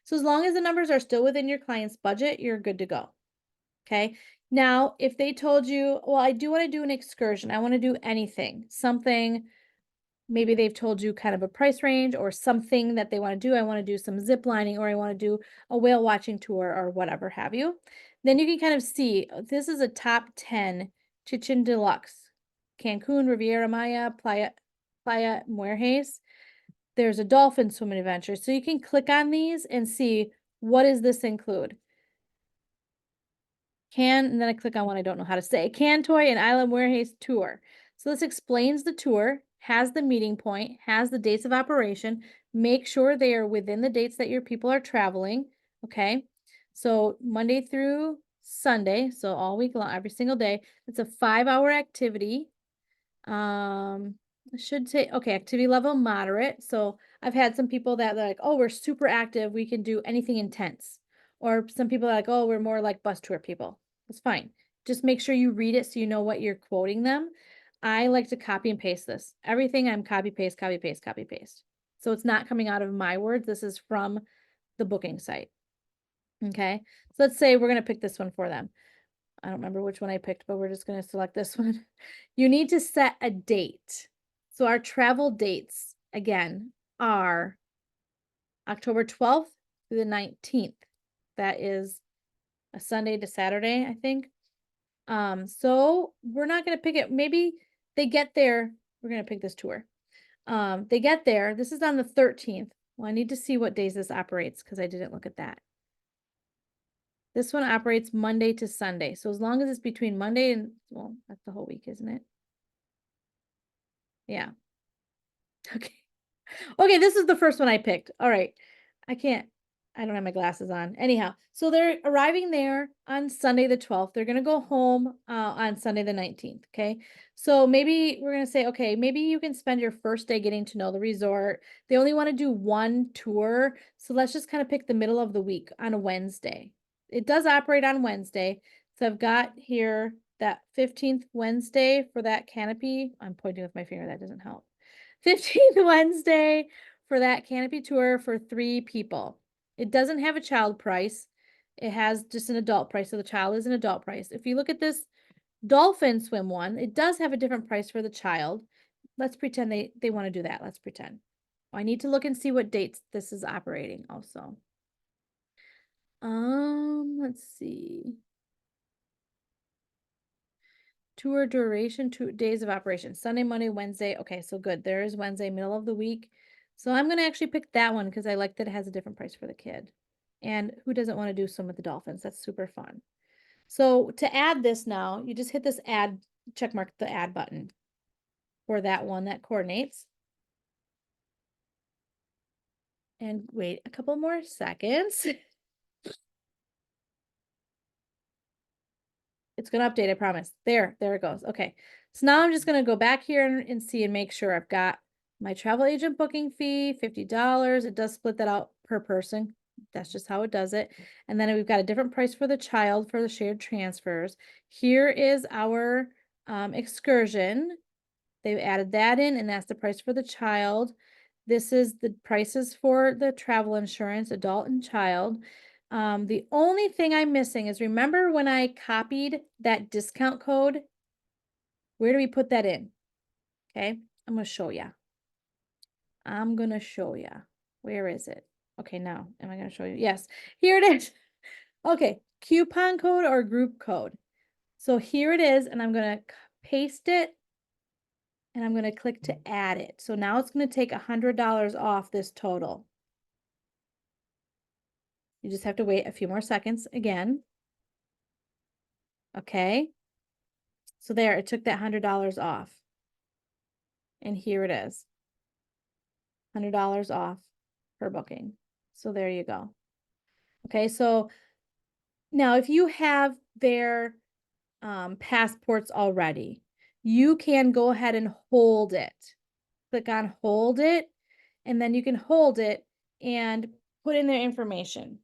So as long as the numbers are still within your client's budget, you're good to go. Okay. Now, if they told you, well, I do want to do an excursion, I want to do anything, something, maybe they've told you kind of a price range or something that they want to do. I want to do some zip lining, or I want to do a whale watching tour, or whatever have you. Then you can kind of see, this is a top 10 Chichen Deluxe, Cancun, Riviera Maya, Playa Mujeres. There's a dolphin swimming adventure. So you can click on these and see, what does this include? And then I click on one I don't know how to say. Can Toy and Island Mujeres tour. So this explains the tour, has the meeting point, has the dates of operation. Make sure they are within the dates that your people are traveling. Okay. So Monday through Sunday, so all week long, every single day. It's a 5-hour activity. I should say, okay, activity level moderate. So I've had some people that are like, oh, we're super active, we can do anything intense. Or some people are like, oh, we're more like bus tour people. It's fine. Just make sure you read it so you know what you're quoting them. I like to copy and paste this. Everything I'm copy, paste, copy, paste, copy, paste. So it's not coming out of my words. This is from the booking site. Okay. So let's say we're going to pick this one for them. I don't remember which one I picked, but we're just going to select this one. You need to set a date. So our travel dates, again, are October 12th through the 19th. That is a Sunday to Saturday, I think. So we're not gonna pick it. Maybe they get there. We're gonna pick this tour. They get there. This is on the 13th. Well, I need to see what days this operates because I didn't look at that. This one operates Monday to Sunday. So as long as it's between Monday and, well, that's the whole week, isn't it? Yeah. Okay. Okay, this is the first one I picked. All right. I don't have my glasses on. Anyhow, so they're arriving there on Sunday the 12th. They're going to go home on Sunday the 19th. Okay. So maybe we're going to say, okay, maybe you can spend your first day getting to know the resort. They only want to do one tour. So let's just kind of pick the middle of the week on a Wednesday. It does operate on Wednesday. So I've got here that 15th Wednesday for that canopy. I'm pointing with my finger. That doesn't help. 15th Wednesday for that canopy tour for 3 people. It doesn't have a child price. It has just an adult price. So the child is an adult price. If you look at this dolphin swim one, it does have a different price for the child. Let's pretend they want to do that. Let's pretend. I need to look and see what dates this is operating also. Let's see. Tour duration, 2 days of operation. Sunday, Monday, Wednesday. Okay, so good. There is Wednesday, middle of the week. So I'm going to actually pick that one because I like that it has a different price for the kid. And who doesn't want to do swim with the dolphins? That's super fun. So to add this now, you just hit this add, check mark the add button for that one that coordinates. And wait a couple more seconds. It's going to update, I promise. There it goes. Okay. So now I'm just going to go back here and see and make sure I've got my travel agent booking fee, $50. It does split that out per person. That's just how it does it. And then we've got a different price for the child for the shared transfers. Here is our excursion. They've added that in, and that's the price for the child. This is the prices for the travel insurance, adult and child. The only thing I'm missing is, remember when I copied that discount code? Where do we put that in? Okay, I'm going to show you. I'm going to show you. Where is it? Okay, now, am I going to show you? Yes, here it is. Okay, coupon code or group code. So here it is, and I'm going to paste it, and I'm going to click to add it. So now it's going to take $100 off this total. You just have to wait a few more seconds again. Okay. So there, it took that $100 off. And here it is. $100 off per booking. So there you go. Okay, so now if you have their passports already, you can go ahead and hold it. Click on hold it, and then you can hold it and put in their information.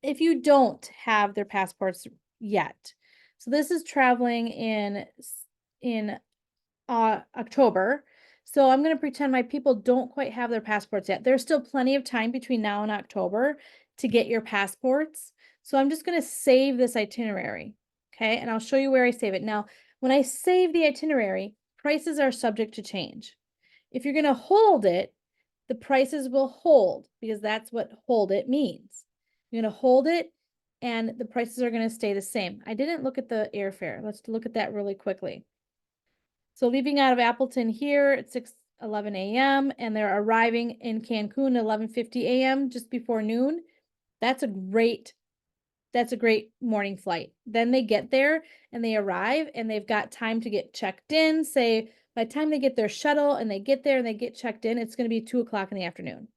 If you don't have their passports yet, so this is traveling in October. So I'm going to pretend my people don't quite have their passports yet. There's still plenty of time between now and October to get your passports. So I'm just going to save this itinerary. Okay. And I'll show you where I save it. Now, when I save the itinerary, prices are subject to change. If you're going to hold it, the prices will hold because that's what hold it means. You're going to hold it and the prices are going to stay the same. I didn't look at the airfare. Let's look at that really quickly. So leaving out of Appleton here at 6:11 a.m. and they're arriving in Cancun at 11:50 a.m. just before noon. That's a great morning flight. Then they get there and they arrive and they've got time to get checked in. Say by the time they get their shuttle and they get there and they get checked in, it's going to be 2 o'clock in the afternoon.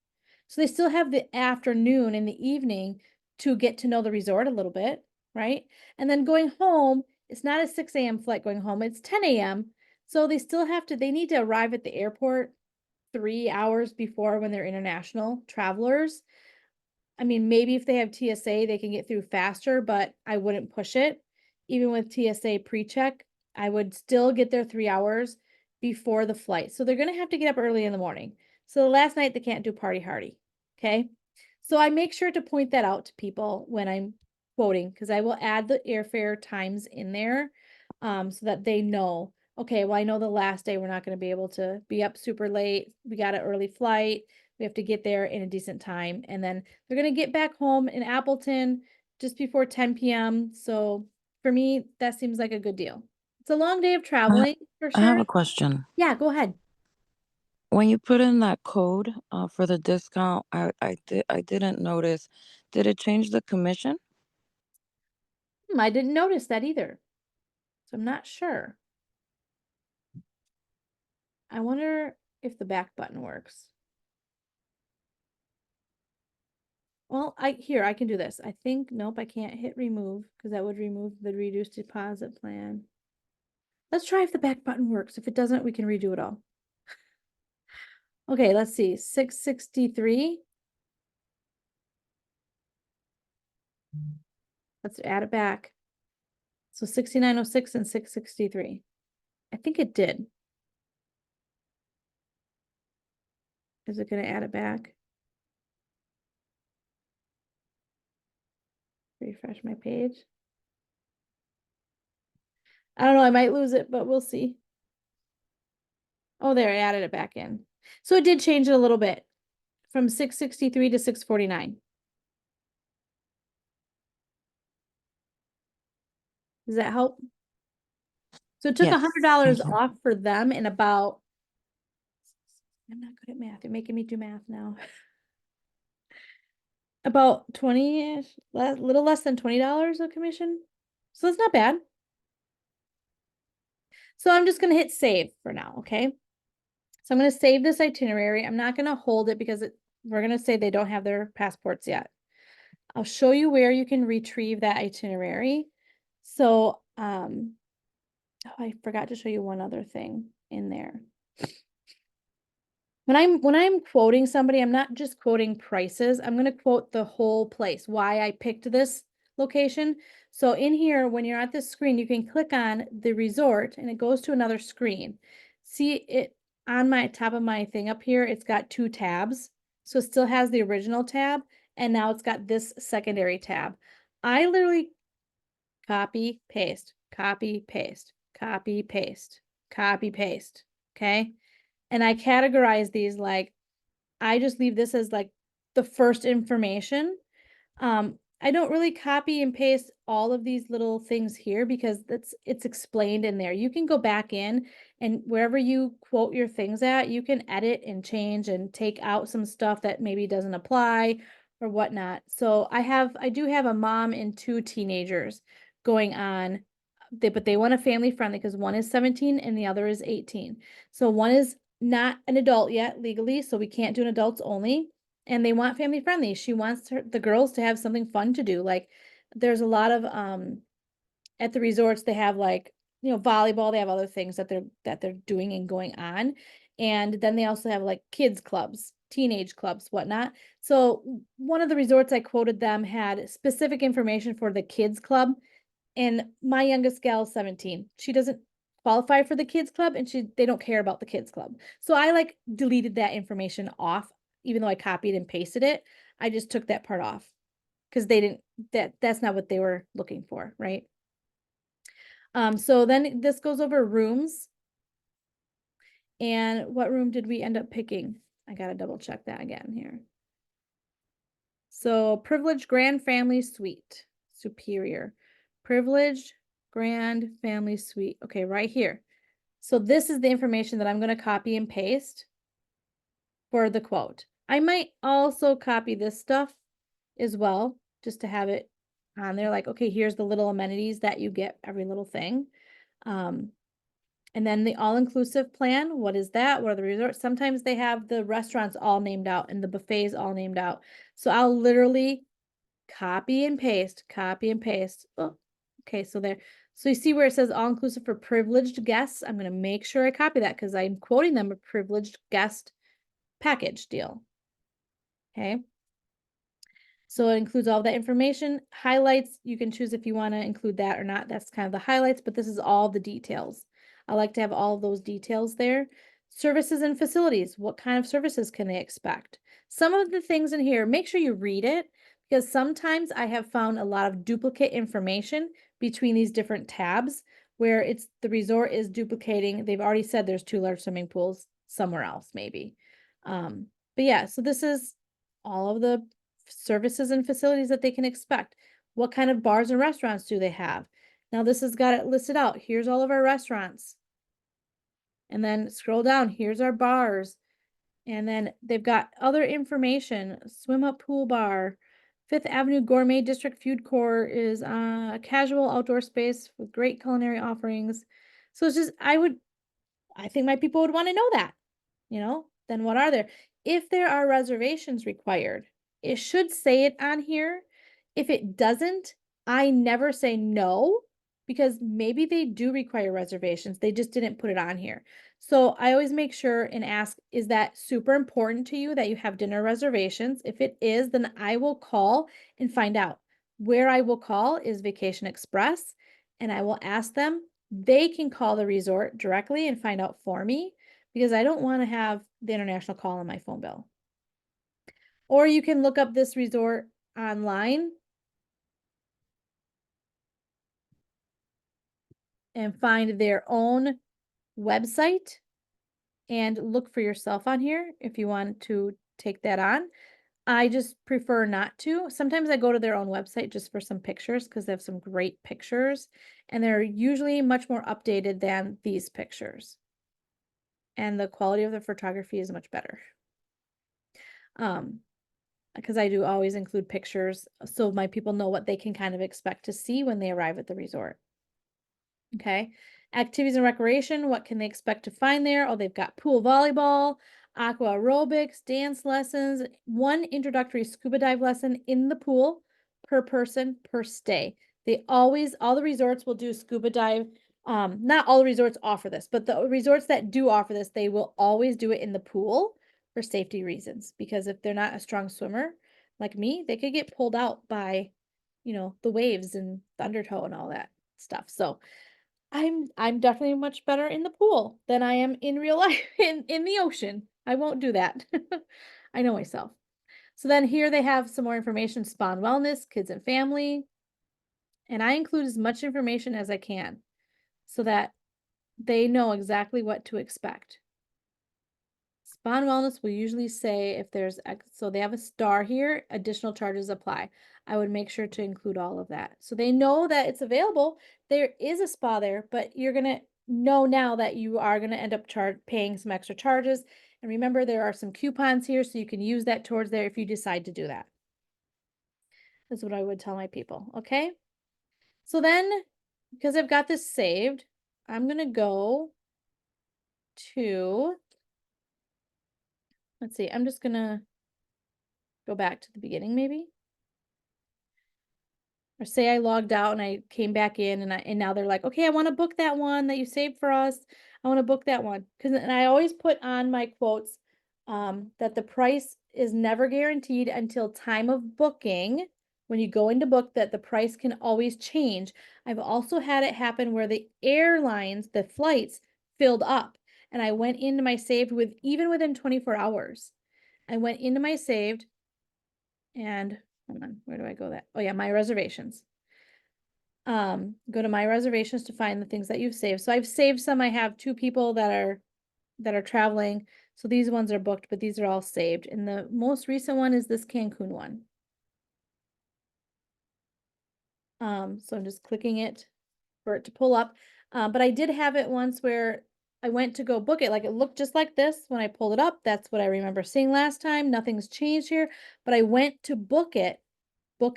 So they still have the afternoon and the evening to get to know the resort a little bit, right? And then going home, it's not a 6 a.m. flight going home, it's 10 a.m. So they need to arrive at the airport 3 hours before when they're international travelers. I mean, maybe if they have TSA, they can get through faster, but I wouldn't push it. Even with TSA pre-check, I would still get there 3 hours before the flight. So they're going to have to get up early in the morning. So the last night they can't do party hardy. Okay. So I make sure to point that out to people when I'm quoting, because I will add the airfare times in there so that they know, okay, well, I know the last day we're not going to be able to be up super late. We got an early flight. We have to get there in a decent time. And then they're going to get back home in Appleton just before 10 p.m. So for me, that seems like a good deal. It's a long day of I traveling for I have sure. a question. Yeah, go ahead. When you put in that code for the discount, I didn't notice. Did it change the commission? I didn't notice that either. So I'm not sure. I wonder if the back button works. Well, I can do this. I think, nope, I can't hit remove because that would remove the reduced deposit plan. Let's try if the back button works. If it doesn't, we can redo it all. Okay, let's see. 663. Let's add it back. So 6906 and 663. I think it did. Is it going to add it back? Refresh my page. I don't know. I might lose it, but we'll see. Oh, there, I added it back in. So it did change it a little bit from 663 to 649. Does that help? So it took Yes, $100 thank you. off for them in about, I'm not good at math. You're making me do math now. About 20-ish, little less than $20 of commission. So it's not bad. So I'm just going to hit save for now, okay? So I'm going to save this itinerary. I'm not going to hold it because we're going to say they don't have their passports yet. I'll show you where you can retrieve that itinerary. So, oh, I forgot to show you one other thing in there. When I'm quoting somebody, I'm not just quoting prices. I'm going to quote the whole place, why I picked this location. So in here, when you're at this screen, you can click on the resort and it goes to another screen. See it on my top of my thing up here, it's got two tabs. So it still has the original tab and now it's got this secondary tab. I literally copy, paste, copy, paste, copy, paste, copy, paste. Okay. And I categorize these like, I just leave this as like the first information. I don't really copy and paste all of these little things here because it's explained in there. You can go back in and wherever you quote your things at, you can edit and change and take out some stuff that maybe doesn't apply or whatnot. So I do have a mom and two teenagers going on. But they want a family friendly because one is 17 and the other is 18. So one is not an adult yet legally, so we can't do an adults only. And they want family friendly. She wants the girls to have something fun to do. Like there's a lot of at the resorts they have like, volleyball, they have other things that they're doing and going on. And then they also have like kids clubs, teenage clubs, whatnot. So one of the resorts I quoted them had specific information for the kids club. And my youngest gal is 17. She doesn't qualify for the kids club and they don't care about the kids club. So I like deleted that information off, even though I copied and pasted it. I just took that part off because they didn't that's not what they were looking for, right? So then this goes over rooms. And what room did we end up picking? I gotta double check that again here. So privileged grand family suite, superior. Privileged grand family suite. Okay, right here. So this is the information that I'm going to copy and paste for the quote. I might also copy this stuff as well, just to have it on there. Like, okay, here's the little amenities that you get, every little thing. And then the all-inclusive plan, what is that? What are the resorts? Sometimes they have the restaurants all named out and the buffets all named out. So I'll literally copy and paste, copy and paste. Oh, okay, so there. So you see where it says all-inclusive for privileged guests? I'm going to make sure I copy that because I'm quoting them a privileged guest package deal. Okay. So it includes all that information. Highlights, you can choose if you want to include that or not. That's kind of the highlights, but this is all the details. I like to have all of those details there. Services and facilities, what kind of services can they expect? Some of the things in here, make sure you read it because sometimes I have found a lot of duplicate information between these different tabs where it's the resort is duplicating. They've already said there's 2 large swimming pools somewhere else, maybe. But yeah, so this is all of the services and facilities that they can expect. What kind of bars and restaurants do they have? Now this has got it listed out. Here's all of our restaurants. And then scroll down, here's our bars. And then they've got other information, swim up pool bar. Fifth Avenue Gourmet District Food Court is a casual outdoor space with great culinary offerings. So it's just, I think my people would want to know that, then what are there? If there are reservations required, it should say it on here. If it doesn't, I never say no because maybe they do require reservations. They just didn't put it on here. So I always make sure and ask, is that super important to you that you have dinner reservations? If it is, then I will call and find out. Where I will call is Vacation Express and I will ask them. They can call the resort directly and find out for me because I don't want to have the international call on my phone bill. Or you can look up this resort online and find their own website and look for yourself on here if you want to take that on. I just prefer not to. Sometimes I go to their own website just for some pictures because they have some great pictures and they're usually much more updated than these pictures. And the quality of the photography is much better. Because I do always include pictures so my people know what they can kind of expect to see when they arrive at the resort. Okay. Activities and recreation, what can they expect to find there? Oh, they've got pool volleyball, aqua aerobics, dance lessons, one introductory scuba dive lesson in the pool per person per stay. All the resorts will do scuba dive. Not all the resorts offer this, but the resorts that do offer this, they will always do it in the pool for safety reasons. Because if they're not a strong swimmer like me, they could get pulled out by, the waves and the undertow and all that stuff. So I'm definitely much better in the pool than I am in real life in the ocean. I won't do that. I know myself. So then here they have some more information, spa and wellness, kids and family. And I include as much information as I can so that they know exactly what to expect. Spa and wellness will usually say if so they have a star here, additional charges apply. I would make sure to include all of that. So they know that it's available. There is a spa there, but you're going to know now that you are going to end up paying some extra charges. And remember, there are some coupons here, so you can use that towards there if you decide to do that. That's what I would tell my people, okay? So then, because I've got this saved, I'm going to go to, let's see, I'm just going to go back to the beginning maybe. Or say I logged out and I came back in and now they're like, okay, I want to book that one that you saved for us. I want to book that one. And I always put on my quotes that the price is never guaranteed until time of booking. When you go into book that the price can always change. I've also had it happen where the airlines, the flights filled up and I went into my saved even within 24 hours. I went into my saved and hold on, where do I go that? Oh yeah, my reservations. Go to my reservations to find the things that you've saved. So I've saved some. I have 2 people that are traveling. So these ones are booked, but these are all saved. And the most recent one is this Cancun one. So I'm just clicking it for it to pull up. But I did have it once where I went to go book it. Like it looked just like this when I pulled it up. That's what I remember seeing last time. Nothing's changed here. But I went to book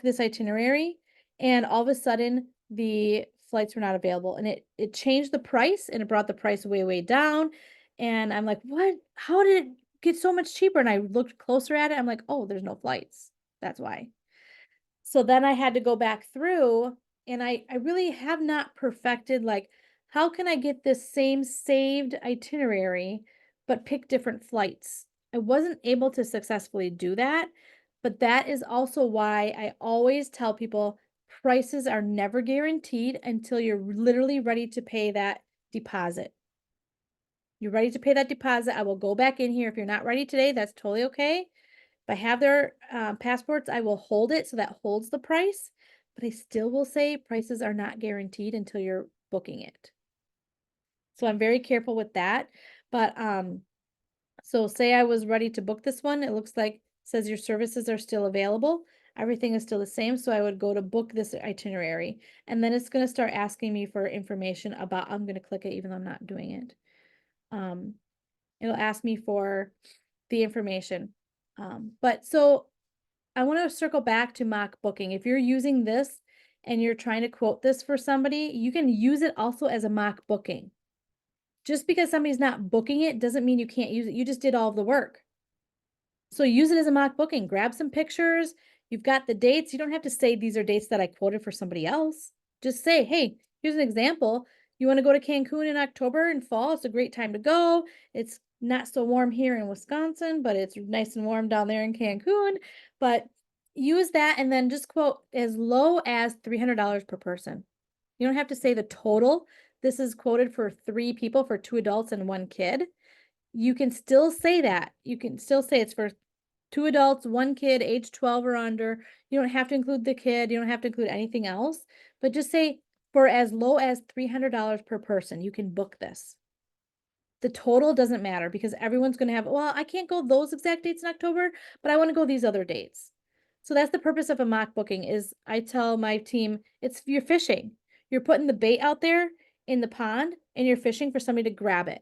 this itinerary, and all of a sudden the flights were not available. And it changed the price and it brought the price way, way down. And I'm like, what? How did it get so much cheaper? And I looked closer at it. I'm like, oh, there's no flights. That's why. So then I had to go back through and I really have not perfected like how can I get this same saved itinerary but pick different flights. I wasn't able to successfully do that, but that is also why I always tell people prices are never guaranteed until you're literally ready to pay that deposit. You're ready to pay that deposit. I will go back in here. If you're not ready today, that's totally okay. If I have their passports, I will hold it so that holds the price, but I still will say prices are not guaranteed until you're booking it. So I'm very careful with that. But So say I was ready to book this one, it looks like says your services are still available. Everything is still the same, so I would go to book this itinerary, and then it's gonna start asking me for information about, I'm gonna click it even though I'm not doing it. Um, it'll ask me for the information. But so I want to circle back to mock booking. If you're using this and you're trying to quote this for somebody, you can use it also as a mock booking. Just because somebody's not booking it doesn't mean you can't use it. You just did all of the work. So use it as a mock booking. Grab some pictures. You've got the dates. You don't have to say these are dates that I quoted for somebody else. Just say, hey, here's an example. You want to go to Cancun in October and fall? It's a great time to go. It's not so warm here in Wisconsin, but it's nice and warm down there in Cancun. But use that and then just quote as low as $300 per person. You don't have to say the total. This is quoted for 3 people, for 2 adults and 1 kid. You can still say that. You can still say it's for 2 adults, 1 kid, age 12 or under. You don't have to include the kid. You don't have to include anything else, but just say for as low as $300 per person, you can book this. The total doesn't matter because everyone's gonna have, well, I can't go those exact dates in October, but I wanna go these other dates. So that's the purpose of a mock booking is I tell my team, it's you're fishing. You're putting the bait out there in the pond and you're fishing for somebody to grab it.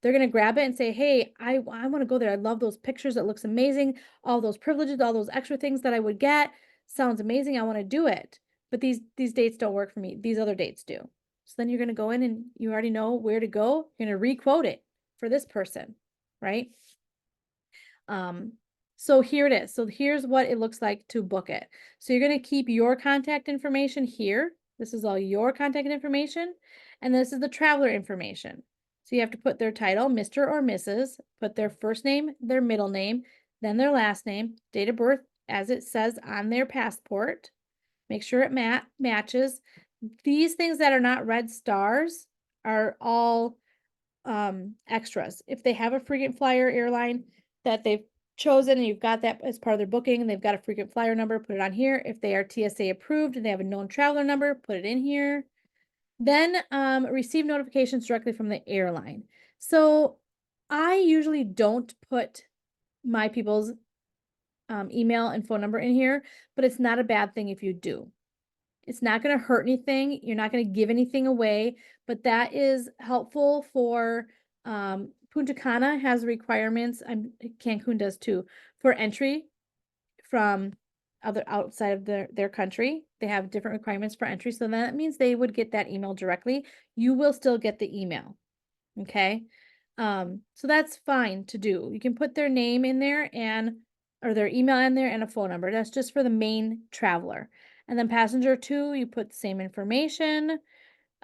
They're gonna grab it and say, hey, I wanna go there. I love those pictures. It looks amazing. All those privileges, all those extra things that I would get. Sounds amazing. I wanna do it. But these dates don't work for me. These other dates do. So then you're gonna go in and you already know where to go. You're gonna re-quote it for this person, right? So here it is. So here's what it looks like to book it. So you're gonna keep your contact information here. This is all your contact information, and this is the traveler information. So you have to put their title, Mr. or Mrs., put their first name, their middle name, then their last name, date of birth, as it says on their passport. Make sure it matches. These things that are not red stars are all extras. If they have a frequent flyer airline that they've chosen and you've got that as part of their booking and they've got a frequent flyer number, put it on here. If they are TSA approved and they have a known traveler number, put it in here. Then receive notifications directly from the airline. So I usually don't put my people's email and phone number in here, but it's not a bad thing if you do. It's not going to hurt anything. You're not going to give anything away, but that is helpful for Punta Cana has requirements. Cancun does too for entry from other outside of their country. They have different requirements for entry. So that means they would get that email directly. You will still get the email. Okay. So that's fine to do. You can put their name in there and or their email in there and a phone number. That's just for the main traveler. And then passenger 2, you put the same information.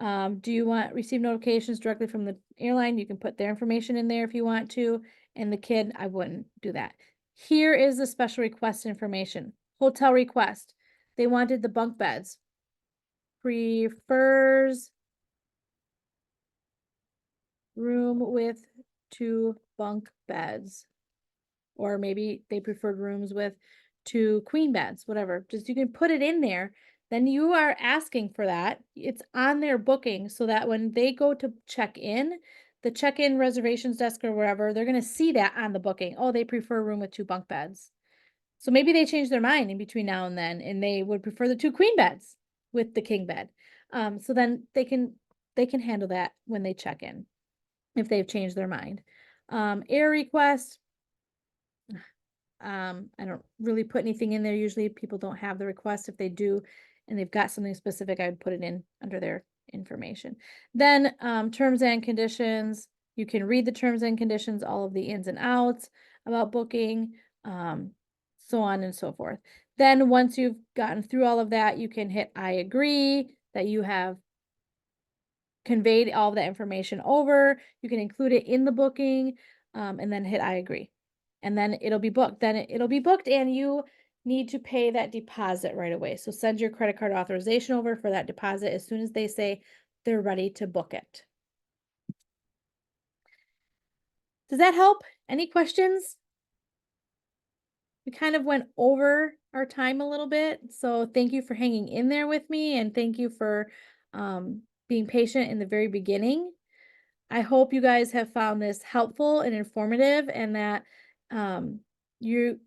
Do you want receive notifications directly from the airline? You can put their information in there if you want to. And the kid, I wouldn't do that. Here is the special request information. Hotel request. They wanted the bunk beds. Prefers room with 2 bunk beds. Or maybe they preferred rooms with 2 queen beds, whatever. Just you can put it in there. Then you are asking for that. It's on their booking so that when they go to check in, the check-in reservations desk or wherever, they're going to see that on the booking. Oh, they prefer a room with 2 bunk beds. So maybe they change their mind in between now and then and they would prefer the 2 queen beds with the king bed. So then they can handle that when they check in if they've changed their mind. Air request. I don't really put anything in there. Usually people don't have the request. If they do and they've got something specific, I would put it in under their information. Then terms and conditions. You can read the terms and conditions, all of the ins and outs about booking, so on and so forth. Then once you've gotten through all of that, you can hit I agree that you have conveyed all of that information over. You can include it in the booking and then hit I agree. And then it'll be booked. Then it'll be booked and you need to pay that deposit right away. So send your credit card authorization over for that deposit as soon as they say they're ready to book it. Does that help? Any questions? We kind of went over our time a little bit. So thank you for hanging in there with me and thank you for being patient in the very beginning. I hope you guys have found this helpful and informative and that you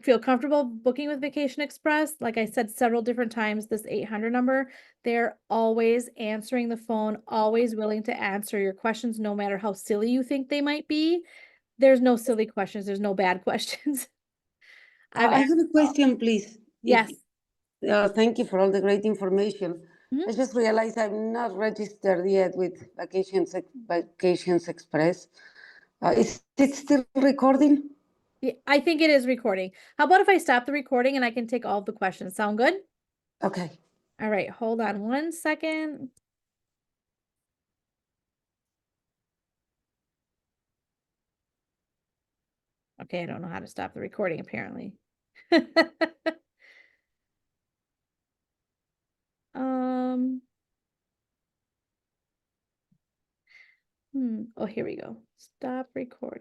feel comfortable booking with Vacation Express. Like I said several different times, this 800 number, they're always answering the phone, always willing to answer your questions, no matter how silly you think they might be. There's no silly questions. There's no bad questions. I've I asked, have a question, please. If yes. Thank you for all the great information. Mhm. I just realized I'm not registered yet with Vacations Express. Is it still recording? Yeah, I think it is recording. How about if I stop the recording and I can take all of the questions? Sound good? Okay. All right, hold on 1 second. Okay, I don't know how to stop the recording apparently. Um, oh, here we go. Stop recording.